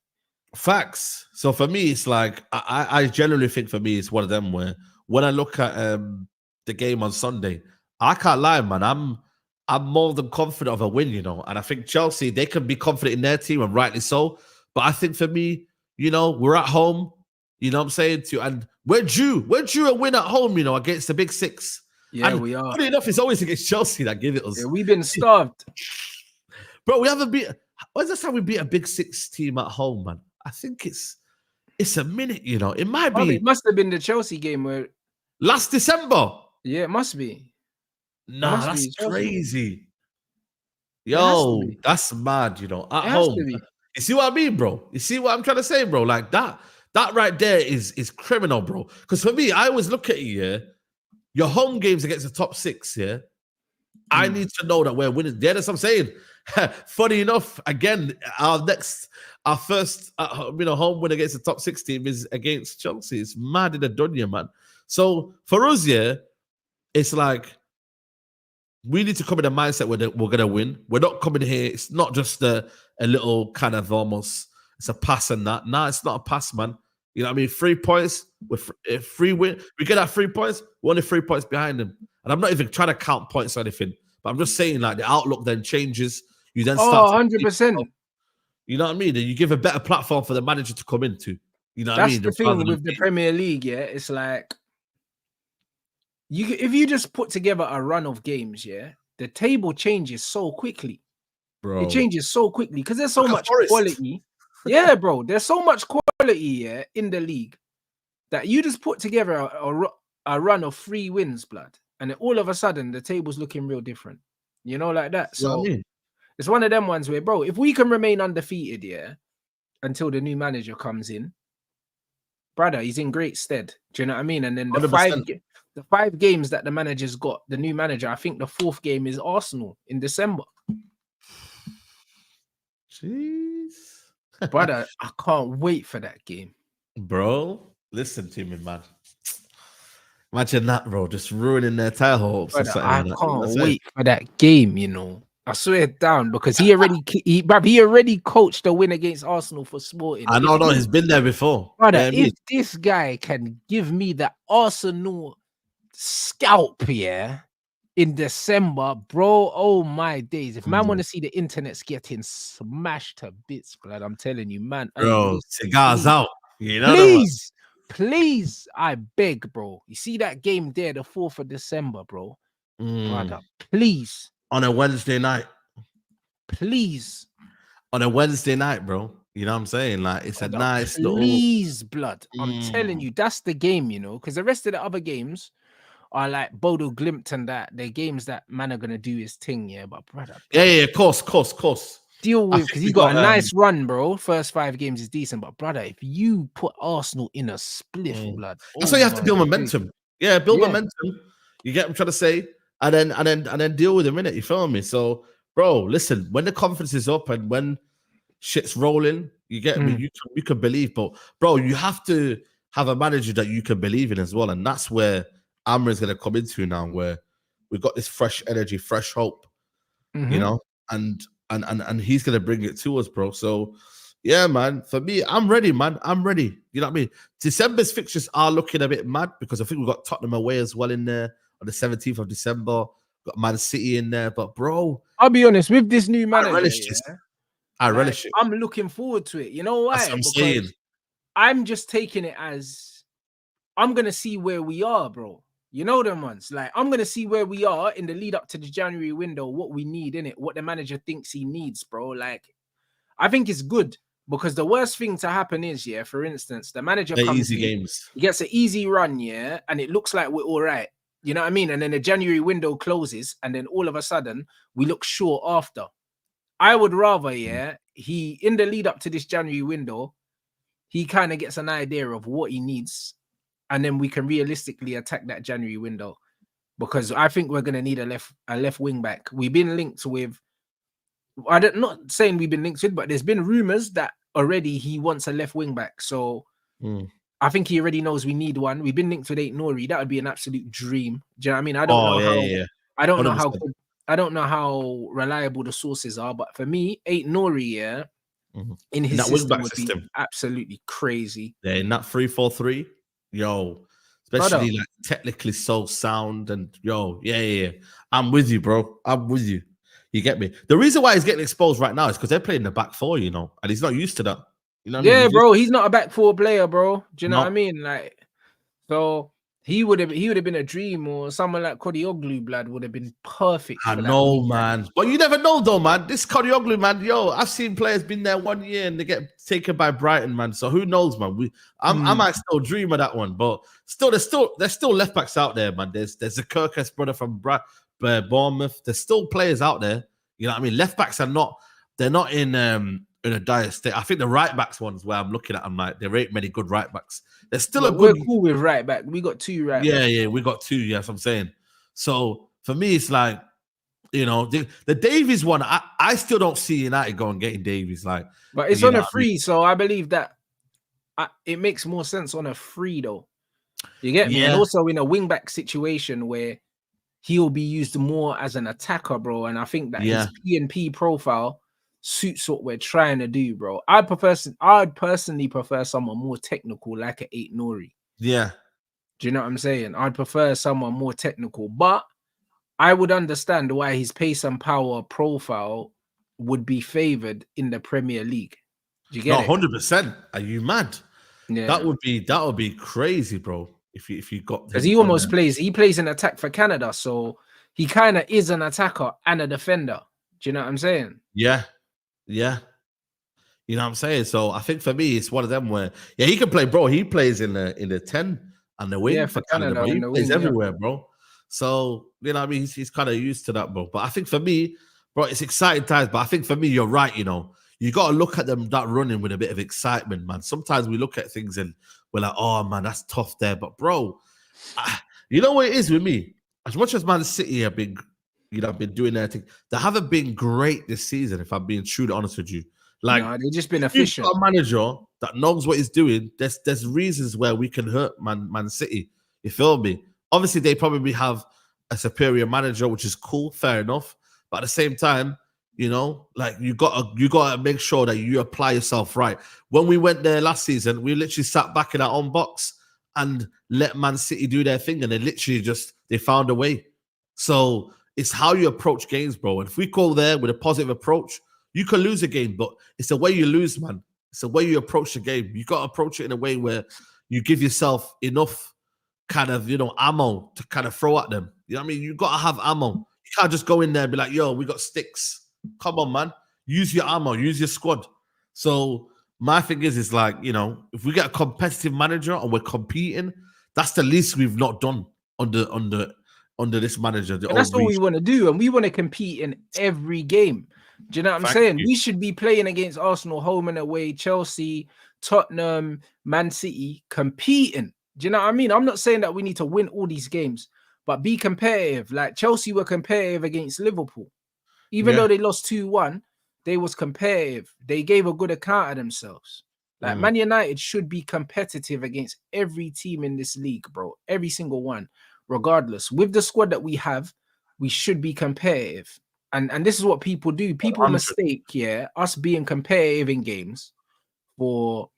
Speaker 1: Facts.
Speaker 2: So for me, it's like I generally think for me it's one of them where when I look at the game on Sunday, I can't lie, man. I'm more than confident of a win, you know. And I think Chelsea, they can be confident in their team, and rightly so. But I think for me, you know, we're at home, you know what I'm saying to you, and we're due a win at home, you know, against the big six.
Speaker 1: Yeah,
Speaker 2: and
Speaker 1: we are.
Speaker 2: Funny enough, it's always against Chelsea that give it us.
Speaker 1: Yeah, we've been starved.
Speaker 2: Bro, we haven't beat. When's the time we beat a big six team at home, man? I think it's a minute, you know. It might be.
Speaker 1: It must have been the Chelsea game where
Speaker 2: last December.
Speaker 1: Yeah, it must be.
Speaker 2: Nah, that's crazy. Yo, that's mad, you know. At home. You see what I mean, bro? You see what I'm trying to say, bro? Like that right there is criminal, bro. Because for me, I always look at you, your home games against the top six, I need to know that we're winning. Yeah, that's what I'm saying. Funny enough, again, our first home win against the top 6 team is against Chelsea. It's mad in the dunya, man. So for us, it's like we need to come in a mindset where we're going to win. We're not coming here. It's not just a little kind of almost, it's a pass and that. Nah, it's not a pass, man. You know what I mean? 3 points with 3 win. We get our 3 points. We're only 3 points behind them. And I'm not even trying to count points or anything, but I'm just saying like the outlook then changes. You then start.
Speaker 1: 100%.
Speaker 2: You know what I mean? And you give a better platform for the manager to come into. You know what I
Speaker 1: That's
Speaker 2: mean?
Speaker 1: the thing with the Premier League, yeah. It's like if you just put together a run of games, yeah, the table changes so quickly.
Speaker 2: Bro.
Speaker 1: It changes so quickly because there's so much quality. Yeah, bro. There's so much quality, yeah, in the league that you just put together a run of 3 wins, blood, and then all of a sudden the table's looking real different. You know, like that. So
Speaker 2: you know what I mean?
Speaker 1: It's one of them ones where, bro, if we can remain undefeated, yeah, until the new manager comes in, brother, he's in great stead. Do you know what I mean? And then the 5 games that the manager's got, the new manager, I think the 4th game is Arsenal in December.
Speaker 2: Jeez.
Speaker 1: Brother, I can't wait for that game.
Speaker 2: Bro, listen to me, man. Imagine that, bro, just ruining their title hopes.
Speaker 1: Brother, I can't wait for that game, you know. I swear down because he already coached the win against Arsenal for Sporting.
Speaker 2: I know, he's been there before.
Speaker 1: Brother, if this guy can give me the Arsenal scalp, yeah, in December, bro, oh my days. If man want to see the internet's getting smashed to bits, blood, I'm telling you, man.
Speaker 2: Bro, cigars out. You know,
Speaker 1: please, I beg, bro. You see that game there, the 4th of December, bro. Brother, please.
Speaker 2: On a Wednesday night.
Speaker 1: Please.
Speaker 2: On a Wednesday night, bro. You know what I'm saying? Like, it's a nice little...
Speaker 1: Please, blood. I'm telling you, that's the game, you know, because the rest of the other games are like Bodo Glimt and that. They're games that man are going to do his thing, yeah, but brother.
Speaker 2: Yeah, of course.
Speaker 1: Deal with, because he got a nice run, bro. First 5 games is decent, but brother, if you put Arsenal in a spliff, blood.
Speaker 2: That's why you have to build momentum. Yeah, build momentum. You get what I'm trying to say? And then deal with them, innit? You feel me? So, bro, listen, when the confidence is up and when shit's rolling, you get me, you can believe. But bro, you have to have a manager that you can believe in as well. And that's where Amra's gonna come into now, where we've got this fresh energy, fresh hope, you know, and he's gonna bring it to us, bro. So yeah, man. For me, I'm ready, man. I'm ready. You know what I mean? December's fixtures are looking a bit mad because I think we've got Tottenham away as well in there. On the 17th of December, got Man City in there, but bro,
Speaker 1: I'll be honest with this new manager.
Speaker 2: I relish it.
Speaker 1: I'm looking forward to it. You know why?
Speaker 2: That's what I'm saying.
Speaker 1: I'm just taking it as I'm gonna see where we are, bro. You know them ones. Like I'm gonna see where we are in the lead up to the January window, what we need in it, what the manager thinks he needs, bro. Like I think it's good because the worst thing to happen is, yeah, for instance, the manager comes in,
Speaker 2: games.
Speaker 1: He gets an easy run, yeah, and it looks like we're all right. You know what I mean? And then the January window closes, and then all of a sudden we look short after. I would rather, yeah, he in the lead up to this January window, he kind of gets an idea of what he needs, and then we can realistically attack that January window. Because I think we're gonna need a left wing back. We've been linked with. Not saying we've been linked with, but there's been rumors that already he wants a left wing back. So. I think he already knows we need one. We've been linked with Aït-Nouri. That would be an absolute dream. Do you know what I mean? I don't know how. I don't know how reliable the sources are, but for me, Aït-Nouri, yeah, in his system would be absolutely crazy.
Speaker 2: Yeah, in that 3-4-3, yo, especially like technically so sound and yeah. I'm with you, bro. I'm with you. You get me? The reason why he's getting exposed right now is because they're playing the back 4, you know, and he's not used to that. You know what I mean?
Speaker 1: Bro, he's not a back 4 player, bro. Do you know what I mean? Like, so he would have been a dream, or someone like Kodioglu, blood, would have been perfect.
Speaker 2: I know, man. But you never know, though, man. This Kodioglu, man, I've seen players been there 1 year and they get taken by Brighton, man. So who knows, man? I might still dream of that one, but there's still left backs out there, man. There's a Kirkus brother from Bournemouth. There's still players out there. You know what I mean? Left backs they're not in a dire state. I think the right backs ones where I'm looking at, I'm like, there ain't many good right backs. There's still
Speaker 1: we're cool with right back. We got 2 right backs.
Speaker 2: Yeah, we got 2. Yes, I'm saying. So for me, it's like, you know, the Davies one. I still don't see United going getting Davies. Like,
Speaker 1: but it's on a free, so I believe that it makes more sense on a free, though. You get me? And also in a wing back situation where he'll be used more as an attacker, bro. And I think that his P&P profile suits what we're trying to do, bro. I'd personally prefer someone more technical, like an 8 Nori.
Speaker 2: Yeah.
Speaker 1: Do you know what I'm saying? I'd prefer someone more technical, but I would understand why his pace and power profile would be favored in the Premier League. Do you get
Speaker 2: No,
Speaker 1: it?
Speaker 2: 100%. Are you mad?
Speaker 1: Yeah,
Speaker 2: That would be crazy, bro. If you got
Speaker 1: because
Speaker 2: him
Speaker 1: he
Speaker 2: on
Speaker 1: almost
Speaker 2: there.
Speaker 1: plays in attack for Canada, so he kind of is an attacker and a defender. Do you know what I'm saying?
Speaker 2: Yeah. Yeah. You know what I'm saying? So I think for me, it's one of them where he can play, bro. He plays in the 10 and the wing
Speaker 1: Yeah,
Speaker 2: for
Speaker 1: for
Speaker 2: Canada,
Speaker 1: Canada
Speaker 2: bro. He
Speaker 1: in the
Speaker 2: plays
Speaker 1: wing, yeah.
Speaker 2: everywhere, bro. So you know what I mean? He's kind of used to that, bro. But I think for me, bro, it's exciting times. But I think for me, you're right, you know. You got to look at them that running with a bit of excitement, man. Sometimes we look at things and we're like, oh man, that's tough there. But bro, you know what it is with me? As much as Man City have been, been doing their thing, they haven't been great this season, if I'm being truly honest with you. Like,
Speaker 1: No, they've just been
Speaker 2: if you've
Speaker 1: efficient.
Speaker 2: got a manager that knows what he's doing, there's reasons where we can hurt Man City. You feel me? Obviously, they probably have a superior manager, which is cool, fair enough. But at the same time, you know, like you gotta make sure that you apply yourself right. When we went there last season, we literally sat back in our own box and let Man City do their thing, and they found a way. So it's how you approach games, bro. And if we go there with a positive approach, you can lose a game, but it's the way you lose, man. It's the way you approach the game. You got to approach it in a way where you give yourself enough kind of, ammo to kind of throw at them. You know what I mean? You got to have ammo. You can't just go in there and be like, yo, we got sticks. Come on, man. Use your ammo. Use your squad. So my thing is like, if we get a competitive manager and we're competing, that's the least we've not done under this manager.
Speaker 1: And that's all we want to do. And we want to compete in every game. Do you know what I'm saying? We should be playing against Arsenal home and away, Chelsea, Tottenham, Man City, competing. Do you know what I mean? I'm not saying that we need to win all these games, but be competitive. Like Chelsea were competitive against Liverpool. Even though they lost 2-1, they was competitive. They gave a good account of themselves. Like Man United should be competitive against every team in this league, bro. Every single one, regardless. With the squad that we have, we should be competitive. And this is what people do. People
Speaker 2: 100.
Speaker 1: mistake, us being competitive in games for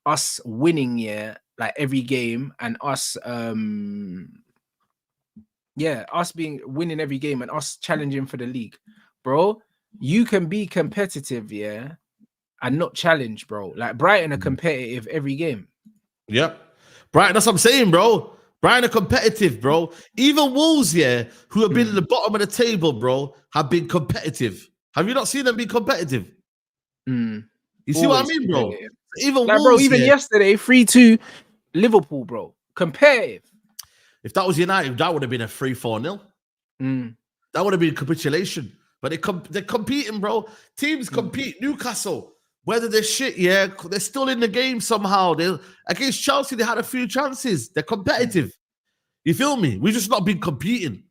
Speaker 1: us winning, like every game, and us us winning every game and us challenging for the league. Bro, you can be competitive, and not challenge, bro. Like Brighton are competitive every game.
Speaker 2: Yep. Brighton, that's what I'm saying, bro. Brighton are competitive, bro. Even Wolves, who have been at the bottom of the table, bro, have been competitive. Have you not seen them be competitive? You see what I mean, bro? Even
Speaker 1: like,
Speaker 2: Wolves,
Speaker 1: bro, even yesterday, 3-2 Liverpool, bro. Competitive.
Speaker 2: If that was United, that would have been a 3-4-0. That would have been capitulation. But they're competing, bro. Teams compete. Newcastle, whether they're shit, they're still in the game somehow. Against Chelsea, they had a few chances. They're competitive. You feel me? We've just not been competing.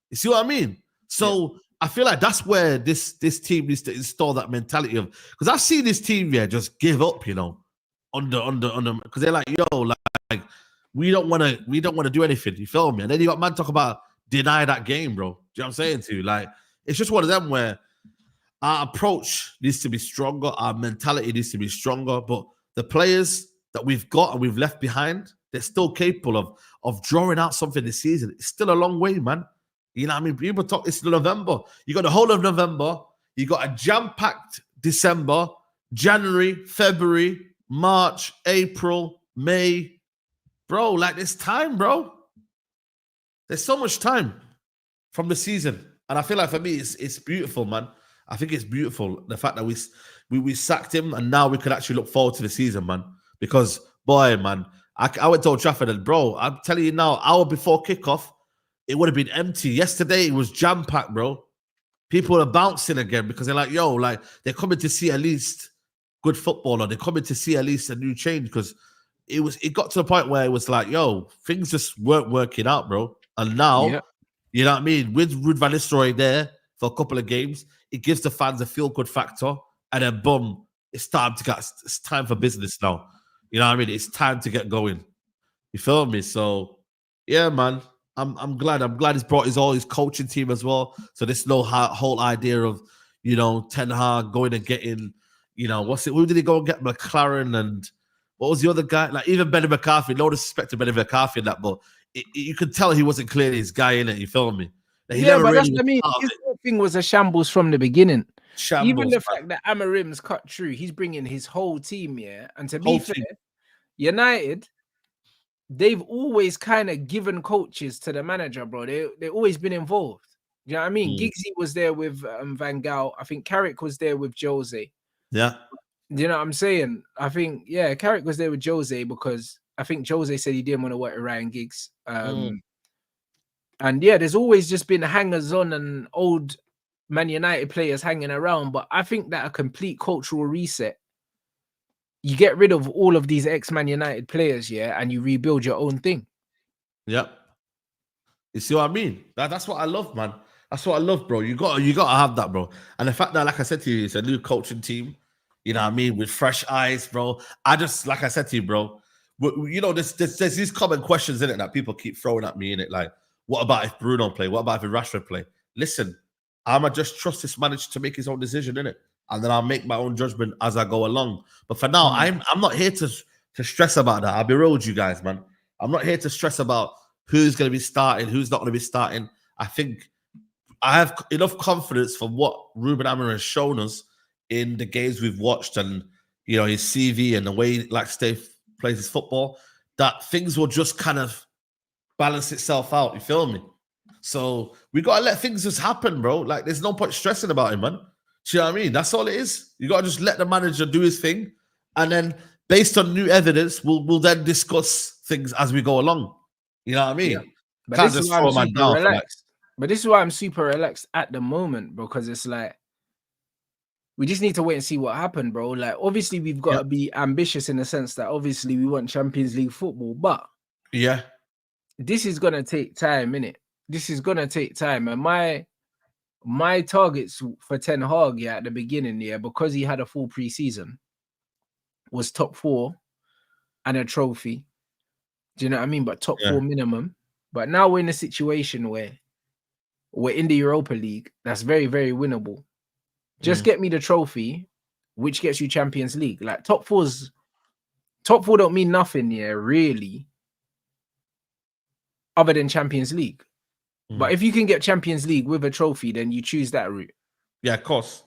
Speaker 2: You see what I mean? So I feel like that's where this team needs to install that mentality of, because I've seen this team just give up, under because they're like, yo, like we don't want to do anything. You feel me? And then you got man talk about deny that game, bro. Do you know what I'm saying to you? Like, it's just one of them where our approach needs to be stronger, our mentality needs to be stronger, but the players that we've got and we've left behind, they're still capable of drawing out something this season. It's still a long way, man. You know what I mean? People talk, it's November. You got the whole of November. You got a jam-packed December, January, February, March, April, May. Bro, like there's time, bro. There's so much time from the season. And I feel like for me, it's beautiful, man. I think it's beautiful, the fact that we sacked him and now we can actually look forward to the season, man. Because, boy, man, I went to Old Trafford and, bro, I'm telling you now, hour before kickoff, it would have been empty. Yesterday, it was jam-packed, bro. People are bouncing again because they're like, yo, like, they're coming to see at least good football, or they're coming to see at least a new change, because it got to the point where it was like, yo, things just weren't working out, bro. And now, you know what I mean, with Ruud van Nistelrooy there for a couple of games, it gives the fans a feel-good factor, and then boom, it's time for business now. You know what I mean? It's time to get going. You feel me? So, yeah, man. I'm glad. I'm glad he's brought his coaching team as well. So there's no whole idea of, you know, Ten Hag going and getting, you know, who did he go and get? McLaren, and what was the other guy? Like, even Benny McCarthy, no disrespect to Benny McCarthy in that, but you could tell he wasn't clearly his guy in it, you feel me? Like, he never
Speaker 1: but
Speaker 2: really
Speaker 1: that's what I mean.
Speaker 2: was part of
Speaker 1: His
Speaker 2: it.
Speaker 1: whole thing was a shambles from the beginning. Even
Speaker 2: Shambles,
Speaker 1: the
Speaker 2: man.
Speaker 1: fact that Amorim's cut through, he's bringing his whole team, yeah. And to
Speaker 2: Whole
Speaker 1: be fair,
Speaker 2: team.
Speaker 1: United, they've always kind of given coaches to the manager, bro. They've always been involved. You know what I mean? Giggsy was there with Van Gaal. I think Carrick was there with Jose.
Speaker 2: Yeah.
Speaker 1: You know what I'm saying? I think, yeah, Carrick was there with Jose because I think Jose said he didn't want to work with Ryan Giggs. And yeah, there's always just been hangers on and old Man United players hanging around. But I think that a complete cultural reset, you get rid of all of these ex-Man United players, yeah, and you rebuild your own thing.
Speaker 2: Yeah. You see what I mean? That's what I love, man. That's what I love, bro. You gotta have that, bro. And the fact that, like I said to you, it's a new coaching team, you know what I mean, with fresh eyes, bro. I just, like I said to you, bro, you know, there's these common questions in it that people keep throwing at me in it, like, what about if Bruno play? What about if Rashford play? Listen, I'ma just trust this manager to make his own decision, innit? And then I'll make my own judgment as I go along. But for now, I'm not here to stress about that. I'll be real with you guys, man. I'm not here to stress about who's going to be starting, who's not going to be starting. I think I have enough confidence from what Ruben Amorim has shown us in the games we've watched, and you know, his CV and the way he likes to plays his football, that things will just kind of balance itself out. You feel me? So we gotta let things just happen, bro. Like, there's no point stressing about him, man. Do you know what I mean? That's all it is. You gotta just let the manager do his thing, and then based on new evidence, we'll then discuss things as we go along. You know what I mean?
Speaker 1: Yeah. But
Speaker 2: Can't
Speaker 1: this is
Speaker 2: just
Speaker 1: why
Speaker 2: throw
Speaker 1: I'm
Speaker 2: a man
Speaker 1: super
Speaker 2: down.
Speaker 1: relaxed. But this is why I'm super relaxed at the moment, because it's like we just need to wait and see what happened, bro. Like, obviously, we've got to be ambitious in the sense that obviously we want Champions League football, but
Speaker 2: yeah,
Speaker 1: this is gonna take time, innit? This is gonna take time. And my targets for Ten Hag, yeah, at the beginning, yeah, because he had a full preseason, was top 4 and a trophy. Do you know what I mean? But top 4 minimum. But now we're in a situation where we're in the Europa League. That's very, very winnable. Just get me the trophy, which gets you Champions League. Like, top 4 don't mean nothing, yeah, really, other than Champions League. But if you can get Champions League with a trophy, then you choose that route.
Speaker 2: Yeah, of course.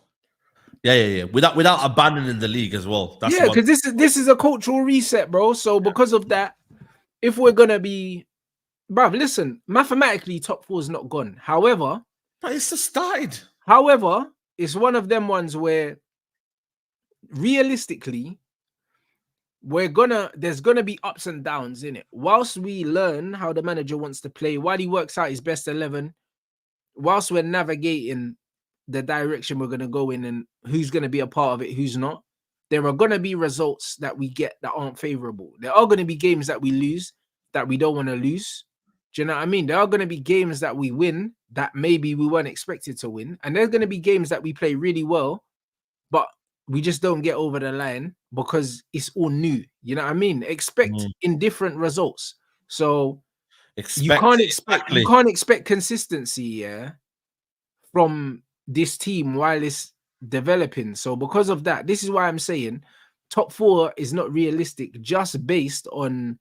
Speaker 2: Yeah. Without abandoning the league as well. That's
Speaker 1: because this is a cultural reset, bro. So because of that, if we're gonna be, bruv, listen, mathematically, top 4 is not gone. However,
Speaker 2: but it's just started.
Speaker 1: However, it's one of them ones where realistically, there's gonna be ups and downs in it. Whilst we learn how the manager wants to play, while he works out his best 11, whilst we're navigating the direction we're gonna go in and who's gonna be a part of it, who's not, there are gonna be results that we get that aren't favorable. There are gonna be games that we lose that we don't want to lose. Do you know what I mean? There are gonna be games that we win that maybe we weren't expected to win, and there's gonna be games that we play really well, but we just don't get over the line because it's all new. You know what I mean? Expect indifferent results. So you can't expect consistency, yeah, from this team while it's developing. So because of that, this is why I'm saying top 4 is not realistic, just based on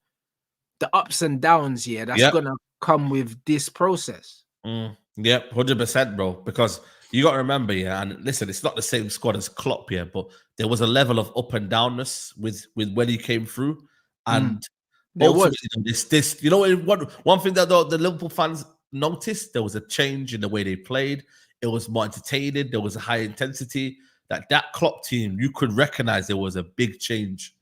Speaker 1: the ups and downs, yeah, that's gonna come with this process.
Speaker 2: Yep, 100%, bro. Because you got to remember, yeah, and listen, it's not the same squad as Klopp, yeah, but there was a level of up and downness with when he came through, and ultimately, this, you know, one thing that the Liverpool fans noticed, there was a change in the way they played. It was more entertaining. There was a high intensity. That Klopp team, you could recognize there was a big change.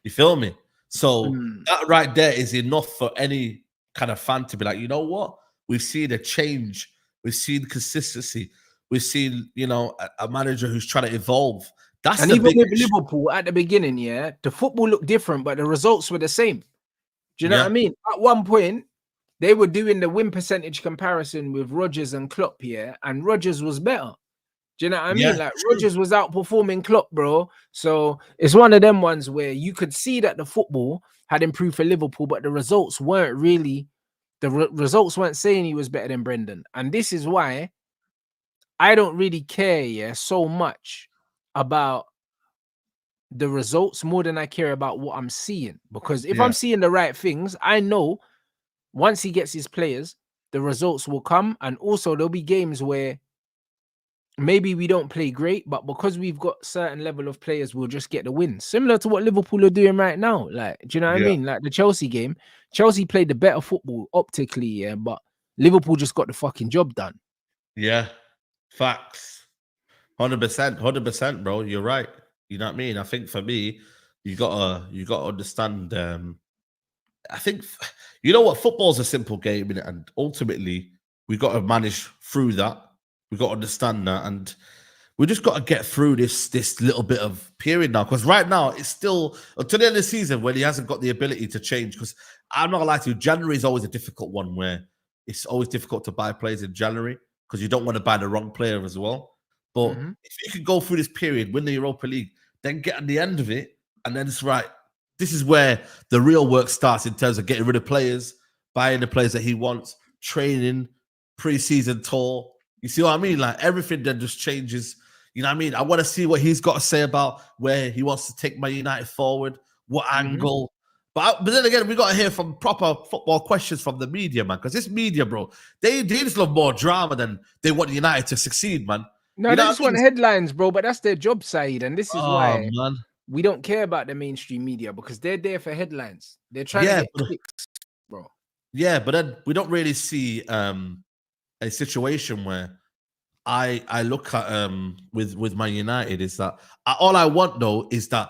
Speaker 2: You feel me? So that right there is enough for any kind of fan to be like, you know what? We've seen a change. We've seen consistency. We've seen, you know, a manager who's trying to evolve. That's
Speaker 1: and even with Liverpool at the beginning, yeah, the football looked different, but the results were the same. Do you know what I mean? At one point, they were doing the win percentage comparison with Rodgers and Klopp, yeah, and Rodgers was better. Do you know what I mean? Like, Rodgers was outperforming Klopp, bro. So it's one of them ones where you could see that the football had improved for Liverpool, but the results weren't really, results weren't saying he was better than Brendan. And this is why I don't really care, so much about the results more than I care about what I'm seeing. Because if I'm seeing the right things, I know once he gets his players, the results will come. And also there'll be games where maybe we don't play great, but because we've got certain level of players, we'll just get the win. Similar to what Liverpool are doing right now. Like, do you know what I mean? Like the Chelsea game, Chelsea played the better football optically, but Liverpool just got the fucking job done.
Speaker 2: Yeah, facts. 100%, 100%, bro. You're right. You know what I mean? I think for me, you gotta understand. I think you know what, football's a simple game, innit? And ultimately, we got to manage through that. We got to understand that, and we just got to get through this little bit of period now. Because right now, it's still until the end of the season when he hasn't got the ability to change. Because I'm not gonna lie to you, January is always a difficult one where it's always difficult to buy players in January because you don't want to buy the wrong player as well. But if you can go through this period, win the Europa League, then get at the end of it, and then it's right. This is where the real work starts in terms of getting rid of players, buying the players that he wants, training, pre-season tour. You see what I mean? Like everything then just changes. You know what I mean? I want to see what he's got to say about where he wants to take Man United forward, what angle. But then again, we got to hear from proper football questions from the media, man. Because this media, bro, they just love more drama than they want United to succeed, man.
Speaker 1: No, they just want headlines, bro. But that's their job side, and this is why we don't care about the mainstream media because they're there for headlines. They're trying to get clicks, bro.
Speaker 2: Yeah, but then we don't really see a situation where I look at with Man United is that all I want though is that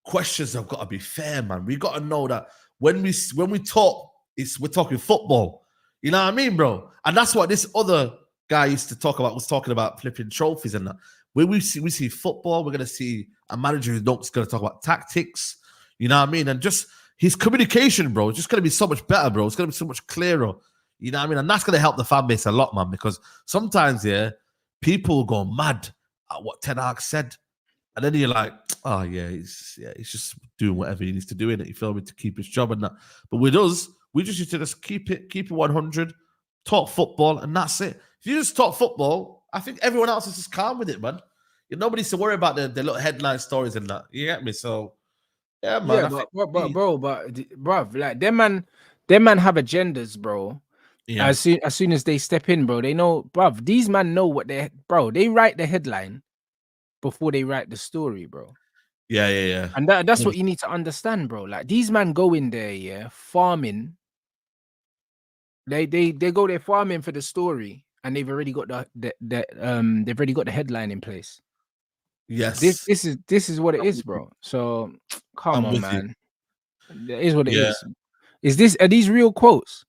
Speaker 2: questions have got to be fair, man. We got to know that when we talk, we're talking football. You know what I mean, bro? And that's what this other guy used to talk about. Was talking about flipping trophies and that. When we see football, we're gonna see a manager who's not going to talk about tactics. You know what I mean? And just his communication, bro, is just going to be so much better, bro. It's going to be so much clearer. You know what I mean? And that's going to help the fan base a lot, man, because sometimes, people go mad at what Ten Hag said. And then you're like, oh, he's just doing whatever he needs to do in it. You feel me? To keep his job and that. But with us, we just used to just keep it 100, talk football, and that's it. If you just talk football, I think everyone else is just calm with it, man. Nobody needs to worry about the little headline stories and that. You get me? So, yeah, man.
Speaker 1: Yeah, bro, like them man have agendas, bro. Yeah. As soon as they step in, bro, they know, bruv, these men know what they write the headline before they write the story, bro.
Speaker 2: Yeah.
Speaker 1: And that's what you need to understand, bro. Like these men go in there, farming. They go there farming for the story, and they've already got they've already got the headline in place.
Speaker 2: Yes.
Speaker 1: This is what it is, bro. So come on, man. It is what it is. Are these real quotes?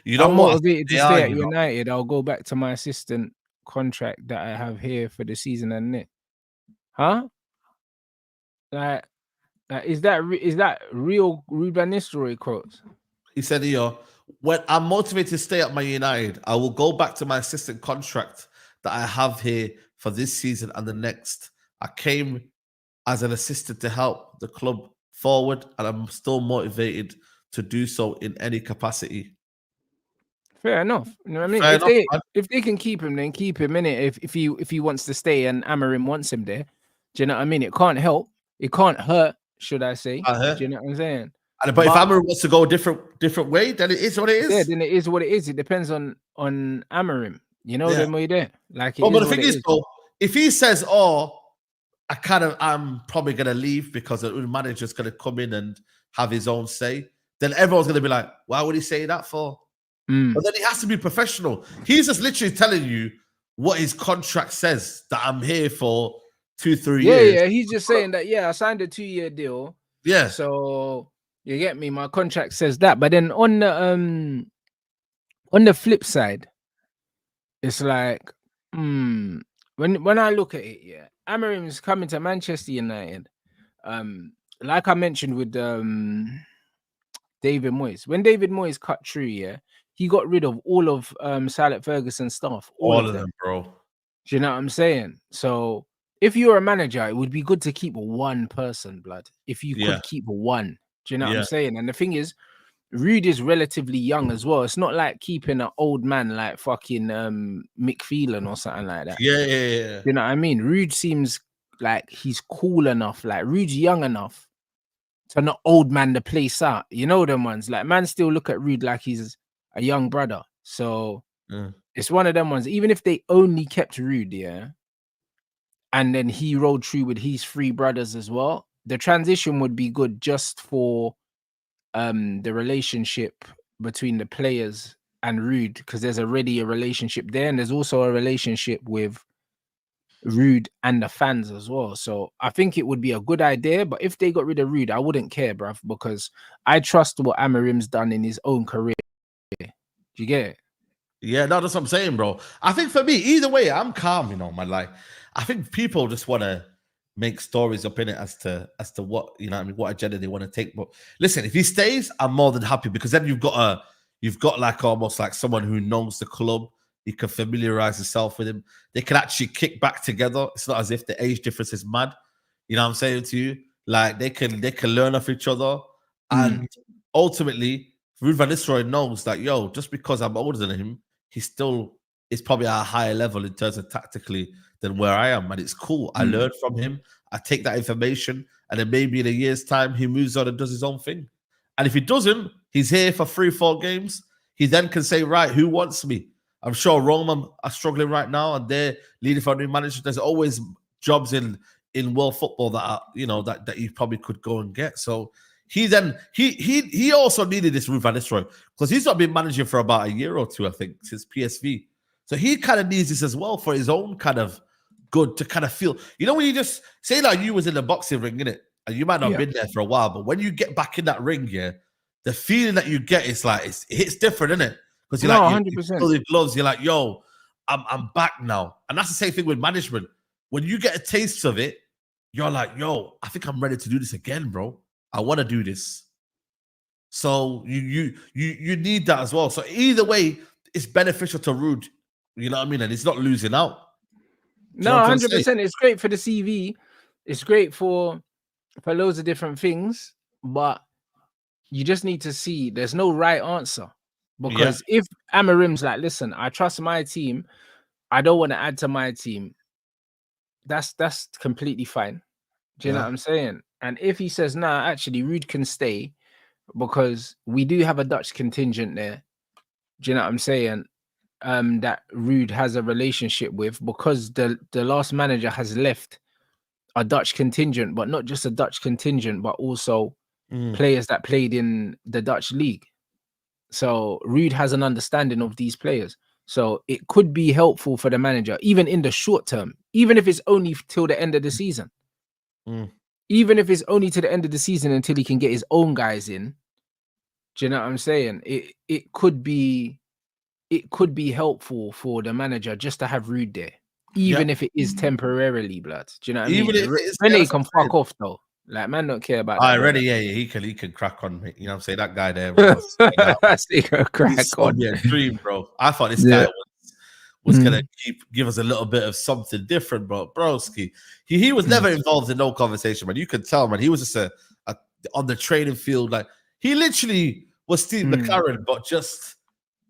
Speaker 1: I'm motivated to stay at United. I'll go back to my assistant contract that I have here for the season and it. Huh? Like is that real Ruud van Nistelrooy quotes?
Speaker 2: He said, when I'm motivated to stay at Man United, I will go back to my assistant contract that I have here for this season and the next. I came as an assistant to help the club forward, and I'm still motivated to do so in any capacity.
Speaker 1: Fair enough. You know what I mean? If they can keep him, then keep him in it. If he wants to stay and Amorim wants him there, do you know what I mean? It can't help. It can't hurt, should I say? Do you know what I'm saying?
Speaker 2: But if Amorim wants to go a different way, then it is what it is.
Speaker 1: Yeah, then it is what it is. It depends on Amorim. You know them way there. Like,
Speaker 2: but the thing is, though, if he says, I'm probably gonna leave because the manager's gonna come in and have his own say, then everyone's gonna be like, why would he say that for? But then he has to be professional. He's just literally telling you what his contract says, that I'm here for 2-3 years.
Speaker 1: Yeah, he's just saying that, I signed a 2-year deal.
Speaker 2: Yeah.
Speaker 1: So you get me? My contract says that. But then on the flip side, it's like, when I look at it, Amorim is coming to Manchester United. Like I mentioned with David Moyes. When David Moyes cut through, he got rid of all of Sir Alex Ferguson's staff. All of them,
Speaker 2: bro.
Speaker 1: Do you know what I'm saying? So if you're a manager, it would be good to keep one person, blood. If you could keep one. Do you know what I'm saying? And the thing is, Ruud is relatively young as well. It's not like keeping an old man like fucking Mick Phelan or something like that.
Speaker 2: Yeah.
Speaker 1: You know what I mean? Ruud seems like he's cool enough. Like Ruud's young enough to not old man the place out. You know them ones. Like man still look at Ruud like he's a young brother. So it's one of them ones. Even if they only kept Ruud, yeah, and then he rolled through with his 3 brothers as well, the transition would be good just for the relationship between the players and Ruud, because there's already a relationship there, and there's also a relationship with Ruud and the fans as well. So I think it would be a good idea. But if they got rid of Ruud, I wouldn't care, bruv, because I trust what Amorim's done in his own career. Do you get it?
Speaker 2: Yeah, no, that's what I'm saying, bro. I think for me, either way, I'm calm, you know, man. Like, I think people just want to make stories up in it as to what, you know what I mean, what agenda they want to take. But listen, if he stays, I'm more than happy, because then you've got like almost like someone who knows the club. He can familiarize himself with him. They can actually kick back together. It's not as if the age difference is mad. You know what I'm saying to you? Like they can learn off each other. And ultimately, Ruud van Nistelrooy knows that, yo, just because I'm older than him, he still is probably at a higher level in terms of tactically than where I am. And it's cool. I learn from him. I take that information. And then maybe in a year's time, he moves on and does his own thing. And if he doesn't, he's here for 3-4 games. He then can say, right, who wants me? I'm sure Roma are struggling right now, and they're leading for a new manager. There's always jobs in world football that are, you know, that you probably could go and get. So he also needed this Ruud van Nistelrooy, because he's not been managing for about a year or 2, I think, since PSV. So he kind of needs this as well for his own kind of good, to kind of feel, you know, when you just say like you was in the boxing ring, innit? And you might not have been there for a while, but when you get back in that ring, yeah, the feeling that you get is like, it hits different, innit? Because you're like, 100%. You feel the gloves, you're like, yo, I'm back now. And that's the same thing with management. When you get a taste of it, you're like, yo, I think I'm ready to do this again, bro. I want to do this. So you need that as well. So either way, it's beneficial to Ruud. You know what I mean? And it's not losing out.
Speaker 1: No, 100%. It's great for the CV. It's great for loads of different things. But you just need to see there's no right answer. Because if Amorim's like, listen, I trust my team, I don't want to add to my team, that's completely fine. Do you know what I'm saying? And if he says, nah, actually, Ruud can stay because we do have a Dutch contingent there. Do you know what I'm saying? That Ruud has a relationship with, because the last manager has left a Dutch contingent, but not just a Dutch contingent, but also players that played in the Dutch league. So Ruud has an understanding of these players. So it could be helpful for the manager, even in the short term, even if it's only till the end of the season. Even if it's only to the end of the season until he can get his own guys in. Do you know what I'm saying? It could be helpful for the manager just to have Ruud there, even if it is temporarily, blood. Do you know what I mean? Rene can fuck off though. Like, man don't care about that.
Speaker 2: Already, he can crack on, mate. You know what I'm saying? That guy there, bro.
Speaker 1: He can crack on.
Speaker 2: Dream, bro. I thought this guy was gonna give us a little bit of something different, bro. Broski. He was never involved in no conversation, man. You could tell, man. He was just on the training field. Like, he literally was Steve McLaren, but just,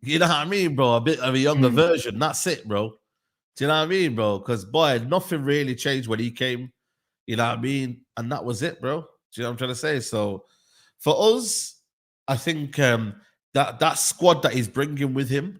Speaker 2: you know what I mean, bro? A bit of a younger version. That's it, bro. Do you know what I mean, bro? Because, boy, nothing really changed when he came. You know what I mean? And that was it, bro. Do you know what I'm trying to say? So for us, I think that squad that he's bringing with him,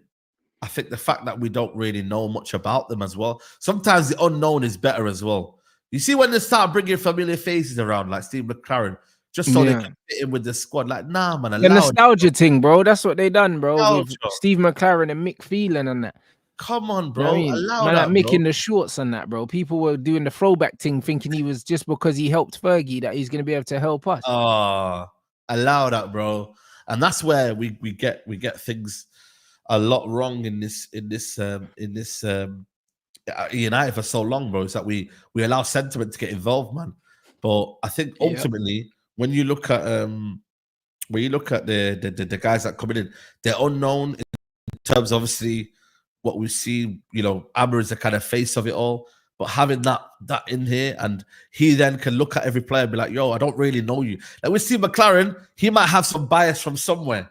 Speaker 2: I think the fact that we don't really know much about them as well. Sometimes the unknown is better as well. You see, when they start bringing familiar faces around, like Steve McLaren, just so they can fit in with the squad. Like, nah, man.
Speaker 1: The nostalgia thing, bro. That's what they done, bro. With Steve McLaren and Mick Phelan and that.
Speaker 2: Come on, bro.
Speaker 1: You know
Speaker 2: allow
Speaker 1: man,
Speaker 2: that,
Speaker 1: like Mick
Speaker 2: bro.
Speaker 1: in the shorts and that, bro. People were doing the throwback thing, thinking he was just because he helped Fergie that he's going to be able to help us.
Speaker 2: Allow that, bro. And that's where we get things a lot wrong in this United for so long, bro. Is that we allow sentiment to get involved, man. But I think ultimately, when you look at the guys that come in, they're unknown in terms of obviously what we see. You know, Amber is the kind of face of it all, but having that in here, and he then can look at every player and be like, yo, I don't really know you. Like we see McLaren, he might have some bias from somewhere.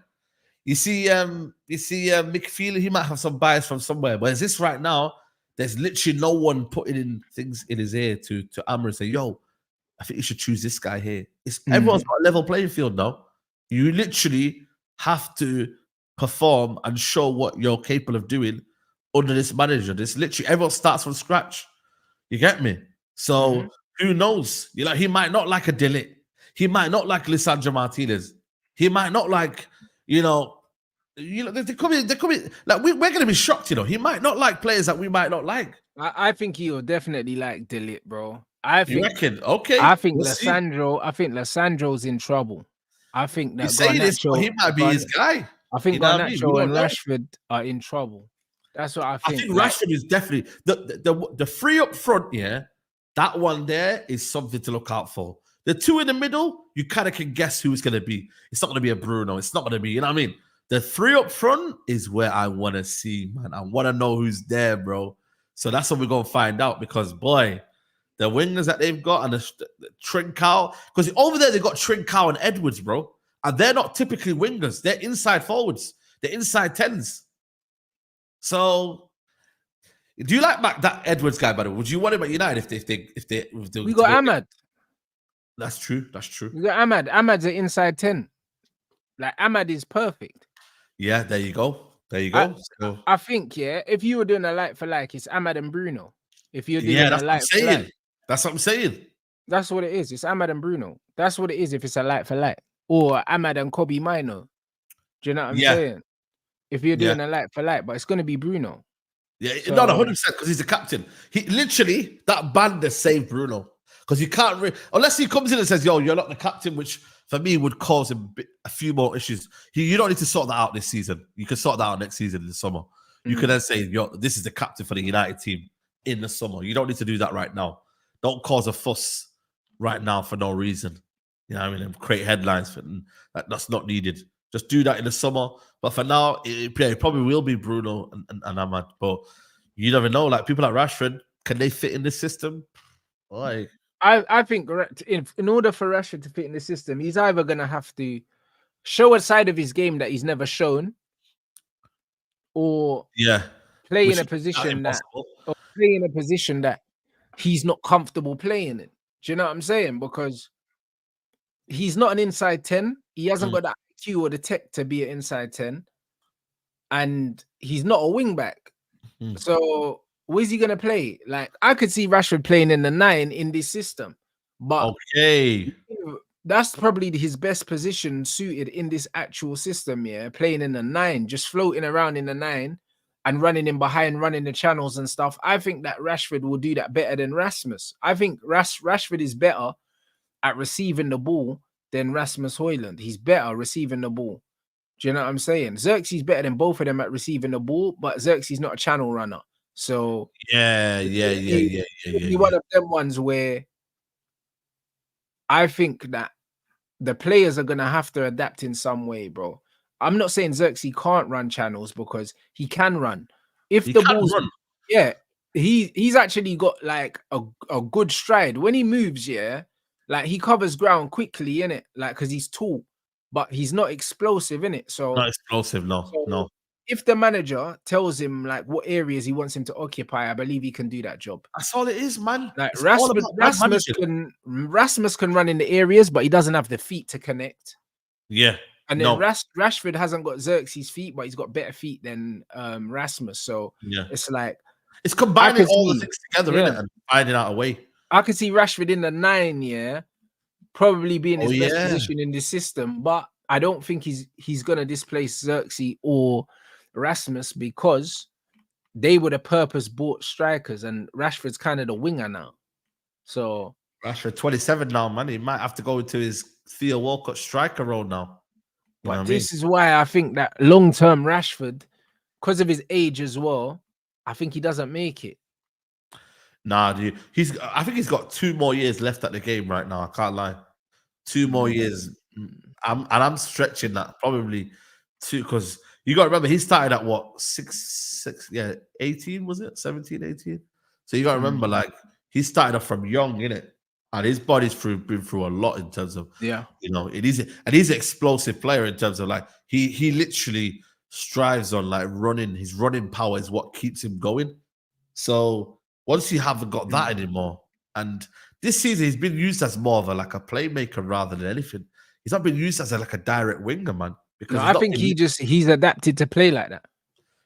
Speaker 2: You see Midfield, he might have some bias from somewhere. Whereas this right now, there's literally no one putting in things in his ear to Amr and say, yo, I think you should choose this guy here. Everyone's got a level playing field now. You literally have to perform and show what you're capable of doing under this manager. This literally everyone starts from scratch. You get me? So who knows? You know, he might not like a Dillit. He might not like Lisandro Martinez. He might not like, they could be like we're gonna be shocked, He might not like players that we might not like.
Speaker 1: I think he'll definitely like Dillit, bro.
Speaker 2: You reckon? Okay.
Speaker 1: I think Lissandro's in trouble. I think that
Speaker 2: he might be his guy.
Speaker 1: I think Garnacho and Rashford are in trouble. That's what I think.
Speaker 2: I think Rashford is definitely the three up front, yeah. That one there is something to look out for. The two in the middle, you kind of can guess who it's going to be. It's not going to be a Bruno. It's not going to be, you know what I mean? The three up front is where I want to see, man. I want to know who's there, bro. So that's what we're going to find out because, boy, the wingers that they've got and the Trincao, because over there they've got Trincao and Edwards, bro. And they're not typically wingers. They're inside forwards. They're inside 10s. So, do you like that Edwards guy, by the way? Would you want him at United if they
Speaker 1: we got Ahmad.
Speaker 2: That's true.
Speaker 1: We got Ahmad. Ahmad's an inside 10. Like Ahmad is perfect.
Speaker 2: Yeah, there you go.
Speaker 1: I think, if you were doing a like for like, it's Ahmad and Bruno. If you're doing a like for like.
Speaker 2: That's what I'm saying.
Speaker 1: That's what it is. It's Ahmad and Bruno. That's what it is if it's a like for like. Or Ahmad and Kobe Mino. Do you know what I'm saying? If you're doing a like for like, but it's going to be Bruno.
Speaker 2: Yeah, so, not 100% because he's the captain. He literally, that band has saved Bruno. Because you can't, unless he comes in and says, yo, you're not the captain, which for me would cause a few more issues. You don't need to sort that out this season. You can sort that out next season in the summer. You can then say, yo, this is the captain for the United team in the summer. You don't need to do that right now. Don't cause a fuss right now for no reason. You know what I mean? And create headlines. That's not needed. Just do that in the summer. But for now, it probably will be Bruno and Ahmad. But you never know. Like people like Rashford, can they fit in this system? Like,
Speaker 1: I think in order for Rashford to fit in the system, he's either going to have to show a side of his game that he's never shown, or play in a position that he's not comfortable playing in. Do you know what I'm saying? Because he's not an inside 10. He hasn't got the IQ or the tech to be an inside 10. And he's not a wing back. So where's he going to play? Like, I could see Rashford playing in the 9 in this system. But that's probably his best position suited in this actual system, playing in the 9, just floating around in the 9 and running in behind, running the channels and stuff. I think that Rashford will do that better than Rasmus. I think Rashford is better at receiving the ball than Rasmus Højlund. He's better receiving the ball. Do you know what I'm saying? Xerxes better than both of them at receiving the ball, but Xerxes not a channel runner. So
Speaker 2: he's
Speaker 1: one of them ones where I think that the players are gonna have to adapt in some way, bro. I'm not saying Xerxes can't run channels because he can run. If the ball's he's actually got like a good stride when he moves. Like he covers ground quickly in it, like because he's tall, but he's not explosive in it. So
Speaker 2: not explosive, no.
Speaker 1: If the manager tells him like what areas he wants him to occupy, I believe he can do that job.
Speaker 2: That's all it is, man.
Speaker 1: Like Rasmus can run in the areas, but he doesn't have the feet to connect.
Speaker 2: Yeah.
Speaker 1: And then Rashford hasn't got Xerxes' feet, but he's got better feet than Rasmus. So it's like
Speaker 2: it's combining all the things together, innit, and finding out a way.
Speaker 1: I could see Rashford in the 9, probably being his best position in this system, but I don't think he's gonna displace Xerxes or Rasmus because they were the purpose-bought strikers, and Rashford's kind of the winger now. So
Speaker 2: Rashford 27 now, man. He might have to go into his Theo Walcott striker role now.
Speaker 1: But this is why I think that long-term Rashford, because of his age as well, I think he doesn't make it.
Speaker 2: Nah, dude. I think he's got 2 more years left at the game right now. I can't lie. 2 more years. I'm stretching that probably 2 because you got to remember he started at what 18 was it 17, 18. So you got to remember, like, he started off from young, innit? And his body's been through a lot in terms of,
Speaker 1: Yeah.
Speaker 2: you know, he's an explosive player in terms of, like, he literally strives on, like, running. His running power is what keeps him going. So once you haven't got that anymore, and this season he's been used as more of a playmaker rather than anything. He's not been used as a a direct winger, man. Because
Speaker 1: No, I think he's adapted to play like that.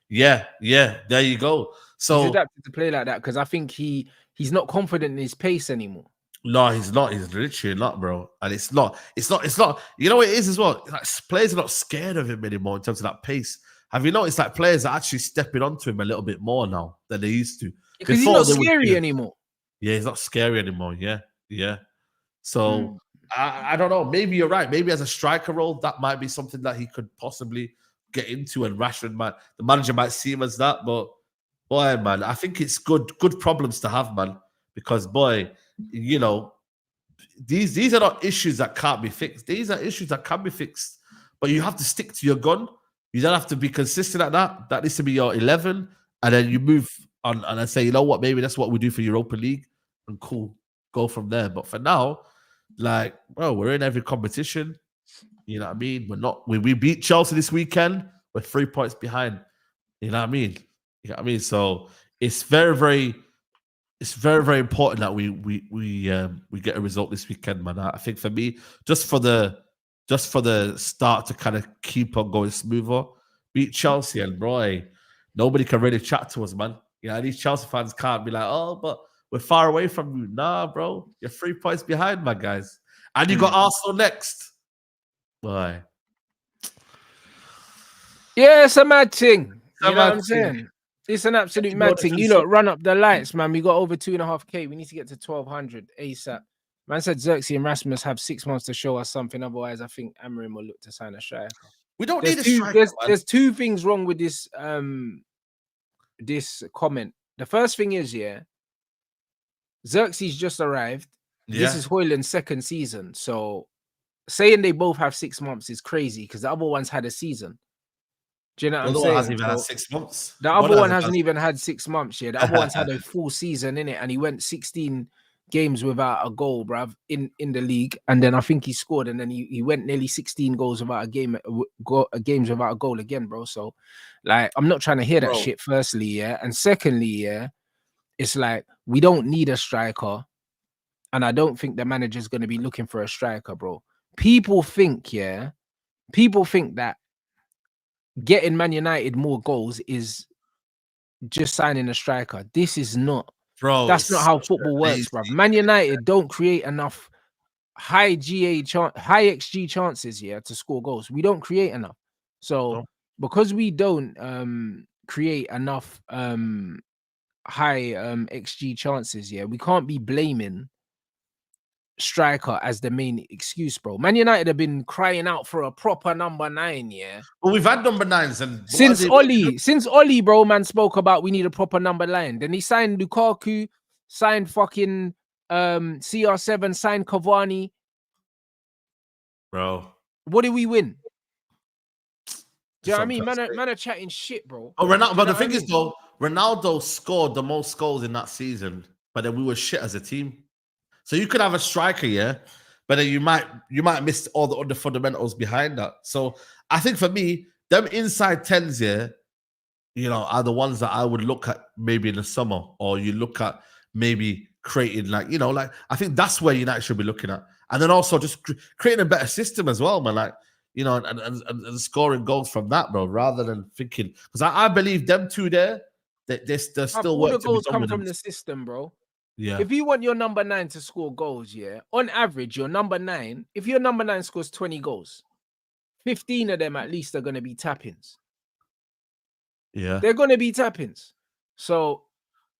Speaker 2: Yeah, there you go. So
Speaker 1: He's adapted to play like that because I think he's not confident in his pace anymore.
Speaker 2: no, he's not. He's literally not, bro. And it's not. You know what it is as well? Like, players are not scared of him anymore in terms of that pace. Have you noticed that players are actually stepping onto him a little bit more now than they used to?
Speaker 1: Because he's not scary anymore.
Speaker 2: Yeah, he's not scary anymore. Yeah. So I don't know. Maybe you're right. Maybe as a striker role, that might be something that he could possibly get into, and Rashford the manager might see him as that. But boy, man, I think it's good problems to have, man. Because boy, you know, these are not issues that can't be fixed. These are issues that can be fixed, but you have to stick to your gun. You don't have to be consistent at that. That needs to be your 11, and then you move on. And I say, you know what? Maybe that's what we do for Europa League, and cool, go from there. But for now, like, bro, we're in every competition. You know what I mean? We're not. We beat Chelsea this weekend. We're 3 points behind. You know what I mean? So it's very, very important that we get a result this weekend, man. I think for me, just for the start to kind of keep on going smoother, beat Chelsea, and boy, nobody can really chat to us, man. You know, these Chelsea fans can't be like, oh, but we're far away from you. Nah, bro, you're 3 points behind, my guys, and you got Arsenal next. Boy,
Speaker 1: yeah, it's a mad thing. You know what I'm saying? It's an absolute mad thing. You lot run up the lights, man. We got over 2.5K. We need to get to 1,200 ASAP. Man said Xerxes and Rasmus have 6 months to show us something. Otherwise, I think Amorim will look to sign a striker.
Speaker 2: We don't need a striker.
Speaker 1: There's two things wrong with this this comment. The first thing is, Xerxes just arrived. Yeah. This is Højlund's second season. So saying they both have 6 months is crazy because the other one's had a season. Do you know what I'm saying?
Speaker 2: Hasn't even had 6 months.
Speaker 1: The other one hasn't even had 6 months yet. The other one's had a full season in it, and he went 16 games without a goal, bruv, in the league. And then I think he scored, and then he went nearly 16 goals without games without a goal again, bro. So, like, I'm not trying to hear that shit, firstly, and secondly, it's like we don't need a striker, and I don't think the manager's going to be looking for a striker, bro. People think that getting Man United more goals is just signing a striker. This is not. Bro, that's not how football works, bro. Man United don't create enough high XG chances to score goals. We don't create enough. So because we don't create enough high XG chances, we can't be blaming striker as the main excuse, bro. Man United have been crying out for a proper number 9,
Speaker 2: Well, we've had number 9s, and
Speaker 1: since Oli, bro, man spoke about we need a proper number 9. Then he signed Lukaku, signed fucking CR7, signed Cavani.
Speaker 2: Bro,
Speaker 1: what did we win? Do you know what I mean? Man are chatting shit, bro.
Speaker 2: Oh, Ronaldo, but the thing is, though, Ronaldo scored the most goals in that season, but then we were shit as a team. So you could have a striker, but then you might miss all the other fundamentals behind that. So I think for me, them inside 10s, are the ones that I would look at maybe in the summer, or you look at maybe creating I think that's where United should be looking at. And then also just creating a better system as well, man. And scoring goals from that, bro, rather than thinking, because I believe them two there, they're still working.
Speaker 1: All the goals come from the system, bro.
Speaker 2: Yeah.
Speaker 1: If you want your number 9 to score goals, on average, your number 9, if your number 9 scores 20 goals, 15 of them at least are going to be tap-ins.
Speaker 2: Yeah.
Speaker 1: They're going to be tap-ins. So,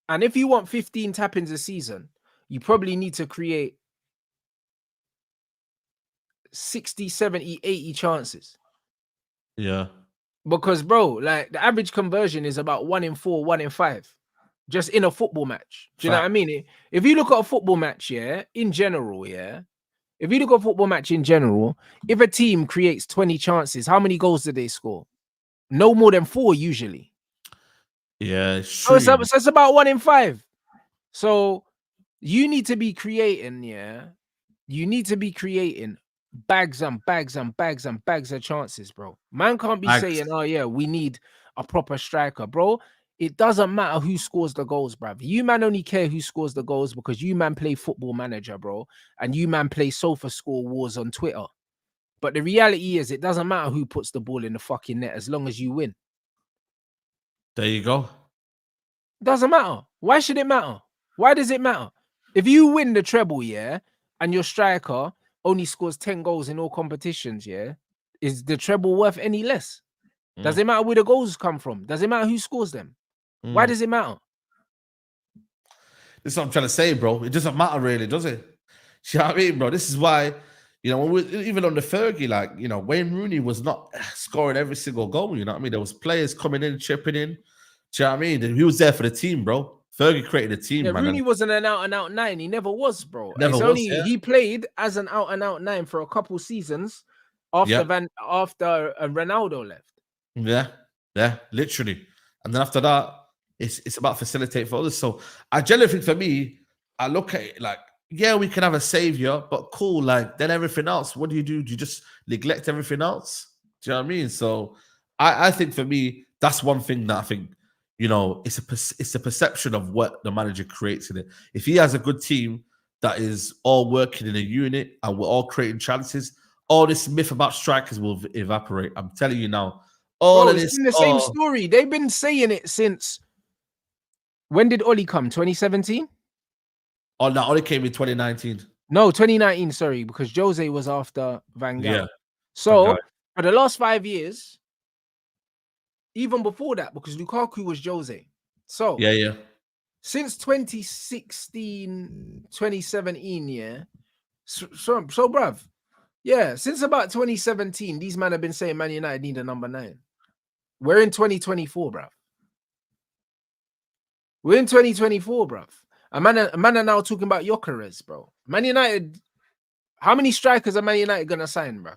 Speaker 1: and if you want 15 tap-ins a season, you probably need to create 60, 70, 80 chances.
Speaker 2: Yeah.
Speaker 1: Because, bro, like, the average conversion is about 1 in 4, 1 in 5. Just in a football match. Do you know what I mean? If you look at a football match, in general, if you look at a football match in general, if a team creates 20 chances, how many goals do they score? No more than 4 usually.
Speaker 2: Yeah,
Speaker 1: so it's about 1 in 5. So you need to be creating, yeah. You need to be creating bags and bags and bags and bags of chances, bro. Man can't be
Speaker 2: Bags.
Speaker 1: saying, oh yeah, we need a proper striker, bro. It doesn't matter who scores the goals, bruv. You man only care who scores the goals because you man play Football Manager, bro, and you man play sofa score wars on Twitter. But the reality is, it doesn't matter who puts the ball in the fucking net as long as you win.
Speaker 2: There you go.
Speaker 1: Doesn't matter. Why should it matter? Why does it matter? If you win the treble, yeah, and your striker only scores 10 goals in all competitions, yeah, is the treble worth any less? Does it matter where the goals come from? Does it matter who scores them? Why does it matter?
Speaker 2: This is what I'm trying to say, bro. It doesn't matter really, does it? You know what I mean, bro? This is why, you know, when we, even on the Fergie, like, you know, Wayne Rooney was not scoring every single goal, you know what I mean? There was players coming in, chipping in. Do you know what I mean? He was there for the team, bro. Fergie created a team,
Speaker 1: Yeah,
Speaker 2: man.
Speaker 1: Rooney wasn't an out-and-out 9. He never was, bro.
Speaker 2: Never
Speaker 1: it's
Speaker 2: was,
Speaker 1: only
Speaker 2: yeah.
Speaker 1: he played as an out-and-out 9 for a couple seasons after Ronaldo left.
Speaker 2: Yeah, literally. And then after that, it's about facilitate for others. So I generally think for me, I look at it like, yeah, we can have a savior, but cool. Like then everything else, what do? Do you just neglect everything else? Do you know what I mean? So I think for me, that's one thing that I think, you know, it's a perception of what the manager creates in it. If he has a good team that is all working in a unit and we're all creating chances, all this myth about strikers will evaporate. I'm telling you now. All of
Speaker 1: it's
Speaker 2: this,
Speaker 1: been the same story. They've been saying it since. When did Oli come? 2017?
Speaker 2: Oh, no, Oli came in 2019.
Speaker 1: No, 2019. Sorry, because Jose was after Van Gaal.
Speaker 2: Yeah.
Speaker 1: So for the last 5 years, even before that, because Lukaku was Jose. So
Speaker 2: yeah.
Speaker 1: Since 2016, 2017, yeah. So bruv, yeah, since about 2017, these men have been saying Man United need a number 9. We're in 2024, bruv. We're in 2024, bruv. A man are now talking about Gyökeres, bro. Man United, how many strikers are Man United gonna sign, bruv?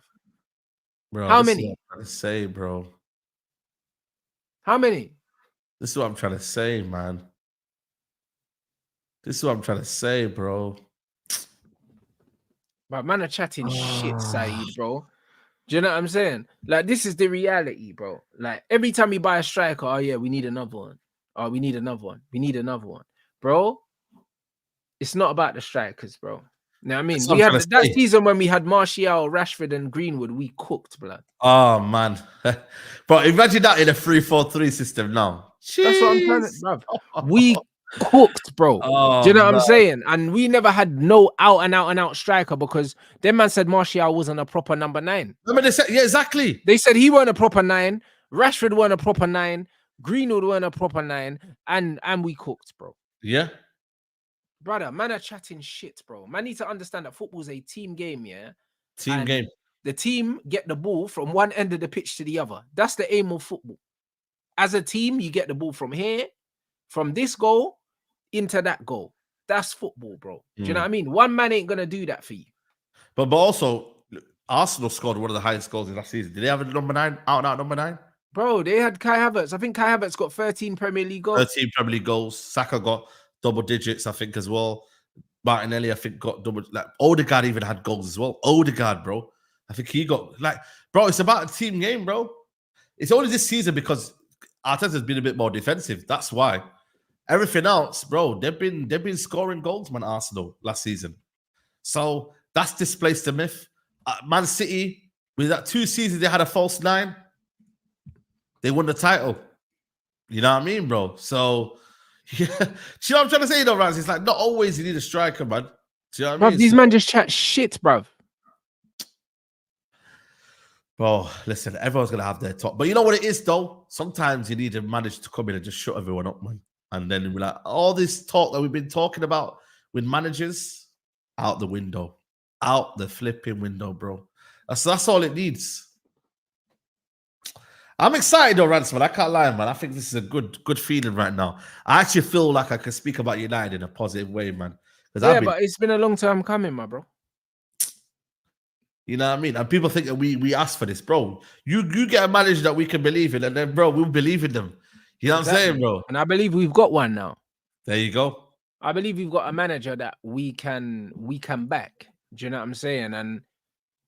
Speaker 2: Bro,
Speaker 1: how
Speaker 2: this
Speaker 1: many?
Speaker 2: Is what I'm trying to say, bro.
Speaker 1: How many?
Speaker 2: This is what I'm trying to say, man. This is what I'm trying to say, bro.
Speaker 1: But man are chatting shit, Saeed, bro. Do you know what I'm saying? Like, this is the reality, bro. Like, every time you buy a striker, oh, yeah, we need another one. Oh, we need another one. We need another one. Bro, it's not about the strikers, bro. You know what I mean? We had that season when we had Martial, Rashford, and Greenwood, we cooked, blood.
Speaker 2: Oh, man. But imagine that in a 3-4-3 system now. Jeez.
Speaker 1: That's what I'm trying to, bruv. We cooked, bro. Do you know what I'm saying? And we never had no out striker because them man said Martial wasn't a proper number 9.
Speaker 2: I mean, they said, yeah, exactly.
Speaker 1: They said he weren't a proper 9. Rashford weren't a proper 9. Greenwood weren't a proper 9. And we cooked, bro.
Speaker 2: Yeah.
Speaker 1: Brother, man are chatting shit, bro. Man need to understand that football's a team game, yeah?
Speaker 2: Team game.
Speaker 1: The team get the ball from one end of the pitch to the other. That's the aim of football. As a team, you get the ball from here, from this goal into that goal. That's football, bro. Do you know what I mean? One man ain't gonna do that for you.
Speaker 2: But also, Arsenal scored one of the highest goals in last season. Did they have a number 9? Out and out number 9?
Speaker 1: Bro, they had Kai Havertz. I think Kai Havertz got 13 Premier League goals.
Speaker 2: 13 Premier League goals. Saka got double digits, I think, as well. Martinelli, I think, got double. Like Odegaard even had goals as well. Odegaard, bro. I think he got bro. It's about a team game, bro. It's only this season because Arteta's been a bit more defensive. That's why. Everything else, bro, they've been scoring goals, man. Arsenal last season, so that's displaced the myth. Man City, with that 2 seasons, they had a false 9. They won the title. You know what I mean, bro? So, yeah. Do you know what I'm trying to say, though, Rants? It's like not always you need a striker, man. Do you know what I mean?
Speaker 1: These men just chat shit, bro.
Speaker 2: Bro, listen, everyone's gonna have their top, but you know what it is, though. Sometimes you need a manager to come in and just shut everyone up, man. And then we're like, all this talk that we've been talking about with managers, out the window. Out the flipping window, bro. That's all it needs. I'm excited though, Rants, man. I can't lie, man. I think this is a good feeling right now. I actually feel like I can speak about United in a positive way, man.
Speaker 1: Yeah, but it's been a long time coming, my bro.
Speaker 2: You know what I mean? And people think that we asked for this, bro. You get a manager that we can believe in, and then, bro, we'll believe in them. You know what I'm saying, bro?
Speaker 1: And I believe we've got one now.
Speaker 2: There you go.
Speaker 1: I believe we've got a manager that we can back. Do you know what I'm saying? And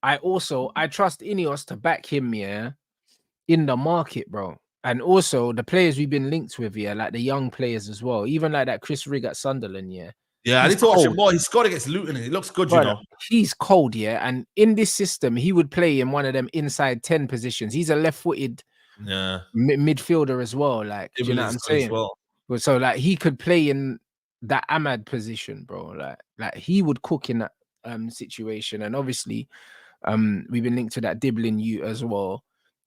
Speaker 1: I trust Ineos to back him, yeah, in the market, bro. And also the players we've been linked with, yeah, like the young players as well. Even like that Chris Rigg at Sunderland, yeah.
Speaker 2: Yeah, I
Speaker 1: He's
Speaker 2: need to watch him
Speaker 1: cold.
Speaker 2: more. He scored against Luton. He looks good, you
Speaker 1: Brother,
Speaker 2: know.
Speaker 1: he's cold, yeah. And in this system, he would play in one of them inside 10 positions. He's a left-footed
Speaker 2: Yeah,
Speaker 1: midfielder as well. Like, do you know what
Speaker 2: Ibelis
Speaker 1: I'm
Speaker 2: good as
Speaker 1: saying?
Speaker 2: well.
Speaker 1: So like he could play in that Ahmad position, bro. Like he would cook in that situation. And obviously, we've been linked to that Dibbling you as well.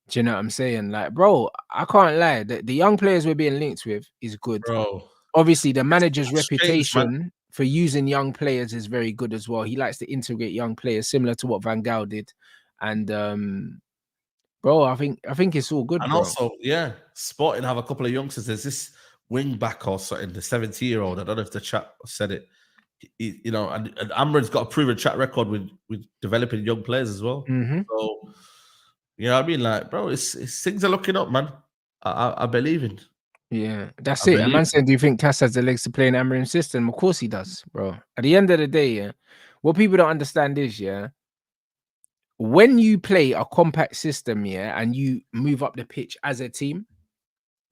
Speaker 1: Do you know what I'm saying? Like, bro, I can't lie. The young players we're being linked with is good.
Speaker 2: Bro,
Speaker 1: Obviously, the manager's
Speaker 2: It's changed, man.
Speaker 1: reputation for using young players is very good as well. He likes to integrate young players, similar to what Van Gaal did. And bro, I think it's all good,
Speaker 2: And
Speaker 1: bro.
Speaker 2: also, yeah, Sporting have a couple of youngsters. There's this wing back or something, the 70-year-old. I don't know if the chat said it. You know, and Amorim's got a proven track record with developing young players as well.
Speaker 1: Mhm.
Speaker 2: So, you know what I mean? Like, bro, it's things are looking up, man. I believe in.
Speaker 1: Yeah, that's
Speaker 2: I
Speaker 1: it. A
Speaker 2: believe
Speaker 1: man said, "Do you think Cass has the legs to play in Amorim's system?" Of course he does, bro. At the end of the day, yeah, what people don't understand is, yeah, when you play a compact system, yeah, and you move up the pitch as a team,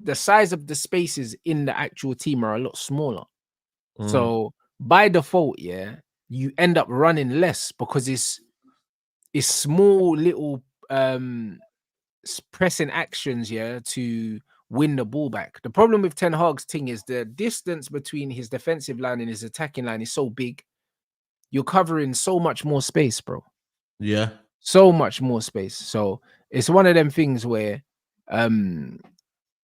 Speaker 1: the size of the spaces in the actual team are a lot smaller. So by default, yeah, you end up running less because it's small little pressing actions, yeah, to win the ball back. The problem with Ten Hag's thing is the distance between his defensive line and his attacking line is so big. You're covering so much more space, bro.
Speaker 2: Yeah.
Speaker 1: So much more space. So it's one of them things where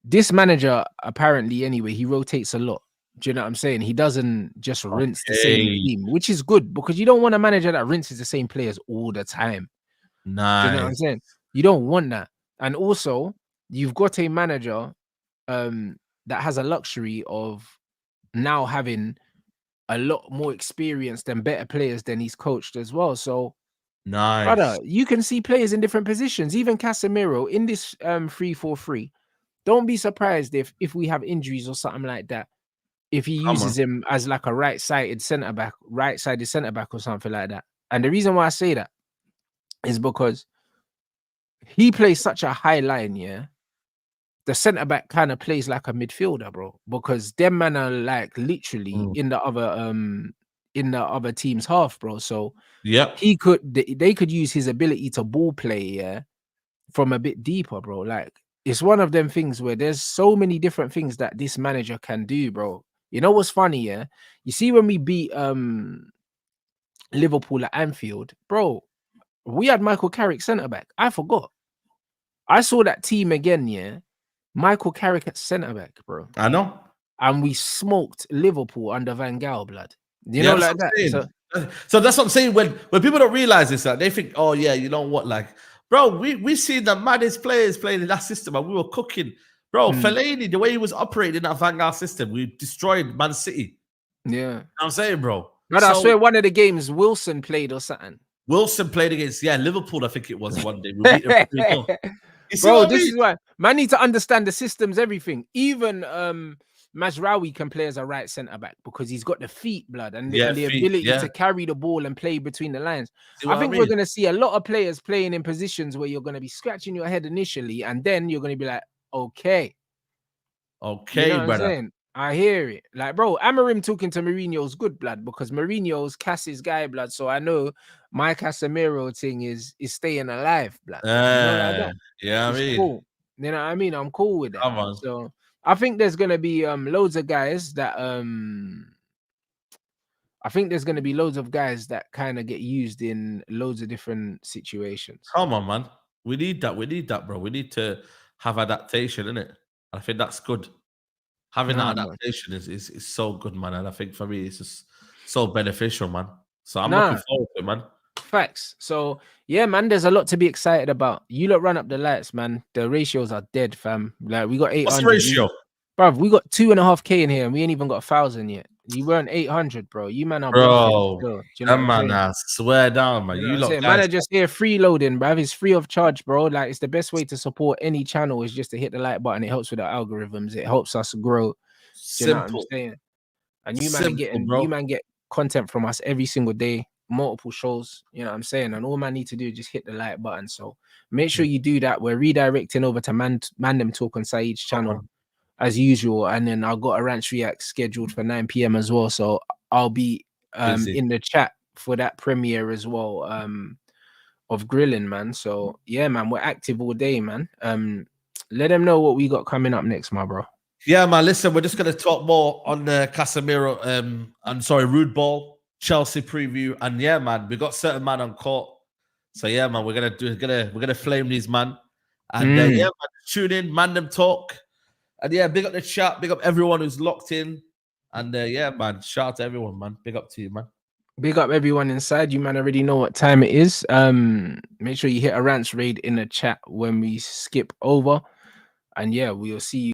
Speaker 1: this manager apparently anyway, he rotates a lot. Do you know what I'm saying? He doesn't just rinse the same team, which is good because you don't want a manager that rinses the same players all the time.
Speaker 2: Nice.
Speaker 1: Do you know what I'm saying? You don't want that. And also, you've got a manager that has a luxury of now having a lot more experience than better players than he's coached as well. So, brother,
Speaker 2: Nice.
Speaker 1: you can see players in different positions. Even Casemiro in this 3-4-3. Don't be surprised if we have injuries or something like that. If he uses him as like a right-sided centre back or something like that. And the reason why I say that is because he plays such a high line, yeah. The centre back kind of plays like a midfielder, bro, because them man are like literally in the other team's half, bro. So
Speaker 2: Yep.
Speaker 1: they could use his ability to ball play, yeah, from a bit deeper, bro. Like it's one of them things where there's so many different things that this manager can do, bro. You know what's funny, yeah? You see when we beat Liverpool at Anfield, bro, we had Michael Carrick centre back. I forgot. I saw that team again, yeah. Michael Carrick at centre back, bro.
Speaker 2: I know.
Speaker 1: And we smoked Liverpool under Van Gaal, blood. You know, like that.
Speaker 2: So that's what I'm saying. When people don't realize this, like, they think, oh yeah, you know what, like, bro, we seen the maddest players playing in that system, and we were cooking, bro. Fellaini, the way he was operating in that Van Gaal system, we destroyed Man City.
Speaker 1: Yeah,
Speaker 2: you know what I'm saying, bro.
Speaker 1: No, I swear one of the games Wilson played or something.
Speaker 2: Wilson played against Liverpool. I think it was one day. We beat them 3-0.
Speaker 1: Bro, this is why man need to understand the systems, everything. Even Mazraoui can play as a right centre back because he's got the feet, blood, and the ability to carry the ball and play between the lines. I think we're going to see a lot of players playing in positions where you're going to be scratching your head initially, and then you're going to be like, okay, you know what I'm saying? I hear it. Like, bro, Amorim talking to Mourinho's good, blood, because Mourinho's Cass's guy, blood. So I know my Casemiro thing is staying alive, blood. You know, like that.
Speaker 2: Yeah,
Speaker 1: it's cool. You know what I mean? I'm cool with that.
Speaker 2: Come on.
Speaker 1: So I think there's gonna be loads of guys that kind of get used in loads of different situations.
Speaker 2: Come on, man. We need that. We need that, bro. We need to have adaptation, innit? I think that's good. Having that adaptation is so good, man. And I think for me, it's just so beneficial, man. So I'm looking forward to it, man.
Speaker 1: Facts. So yeah, man, there's a lot to be excited about. You lot run up the lights, man. The ratios are dead, fam. Like we got 800.
Speaker 2: What's the ratio?
Speaker 1: Bruv, we got 2.5K in here and we ain't even got 1,000 yet. You weren't 800, bro. You man are
Speaker 2: bro.
Speaker 1: Do you know
Speaker 2: man, I swear down, man. You lot guys,
Speaker 1: man are just here freeloading, bruv. It's free of charge, bro. Like it's the best way to support any channel is just to hit the like button. It helps with the algorithms. It helps us grow.
Speaker 2: Simple.
Speaker 1: You know what I'm saying? And you man are getting,
Speaker 2: bro.
Speaker 1: you man get content from us every single day, multiple shows. You know what I'm saying? And all man need to do is just hit the like button. So make sure you do that. We're redirecting over to Mandem Talk on Saeed's channel as usual. And then I've got a Rants React scheduled for 9 p.m. as well. So I'll be in the chat for that premiere as well. Of grilling, man. So yeah, man, we're active all day, man. Let them know what we got coming up next, my bro.
Speaker 2: Yeah, man. Listen, we're just gonna talk more on the Casemiro. I'm sorry, Rude Ball, Chelsea preview, and yeah, man, we got certain man on court. So yeah, man, we're gonna flame these man, and yeah, man, tune in, Mandem Talk, and yeah, big up the chat, big up everyone who's locked in, and yeah, man, shout out to everyone, man. Big up to you, man.
Speaker 1: Big up everyone inside. You man already know what time it is. Make sure you hit a Rants raid in the chat when we skip over. And yeah, we'll see you.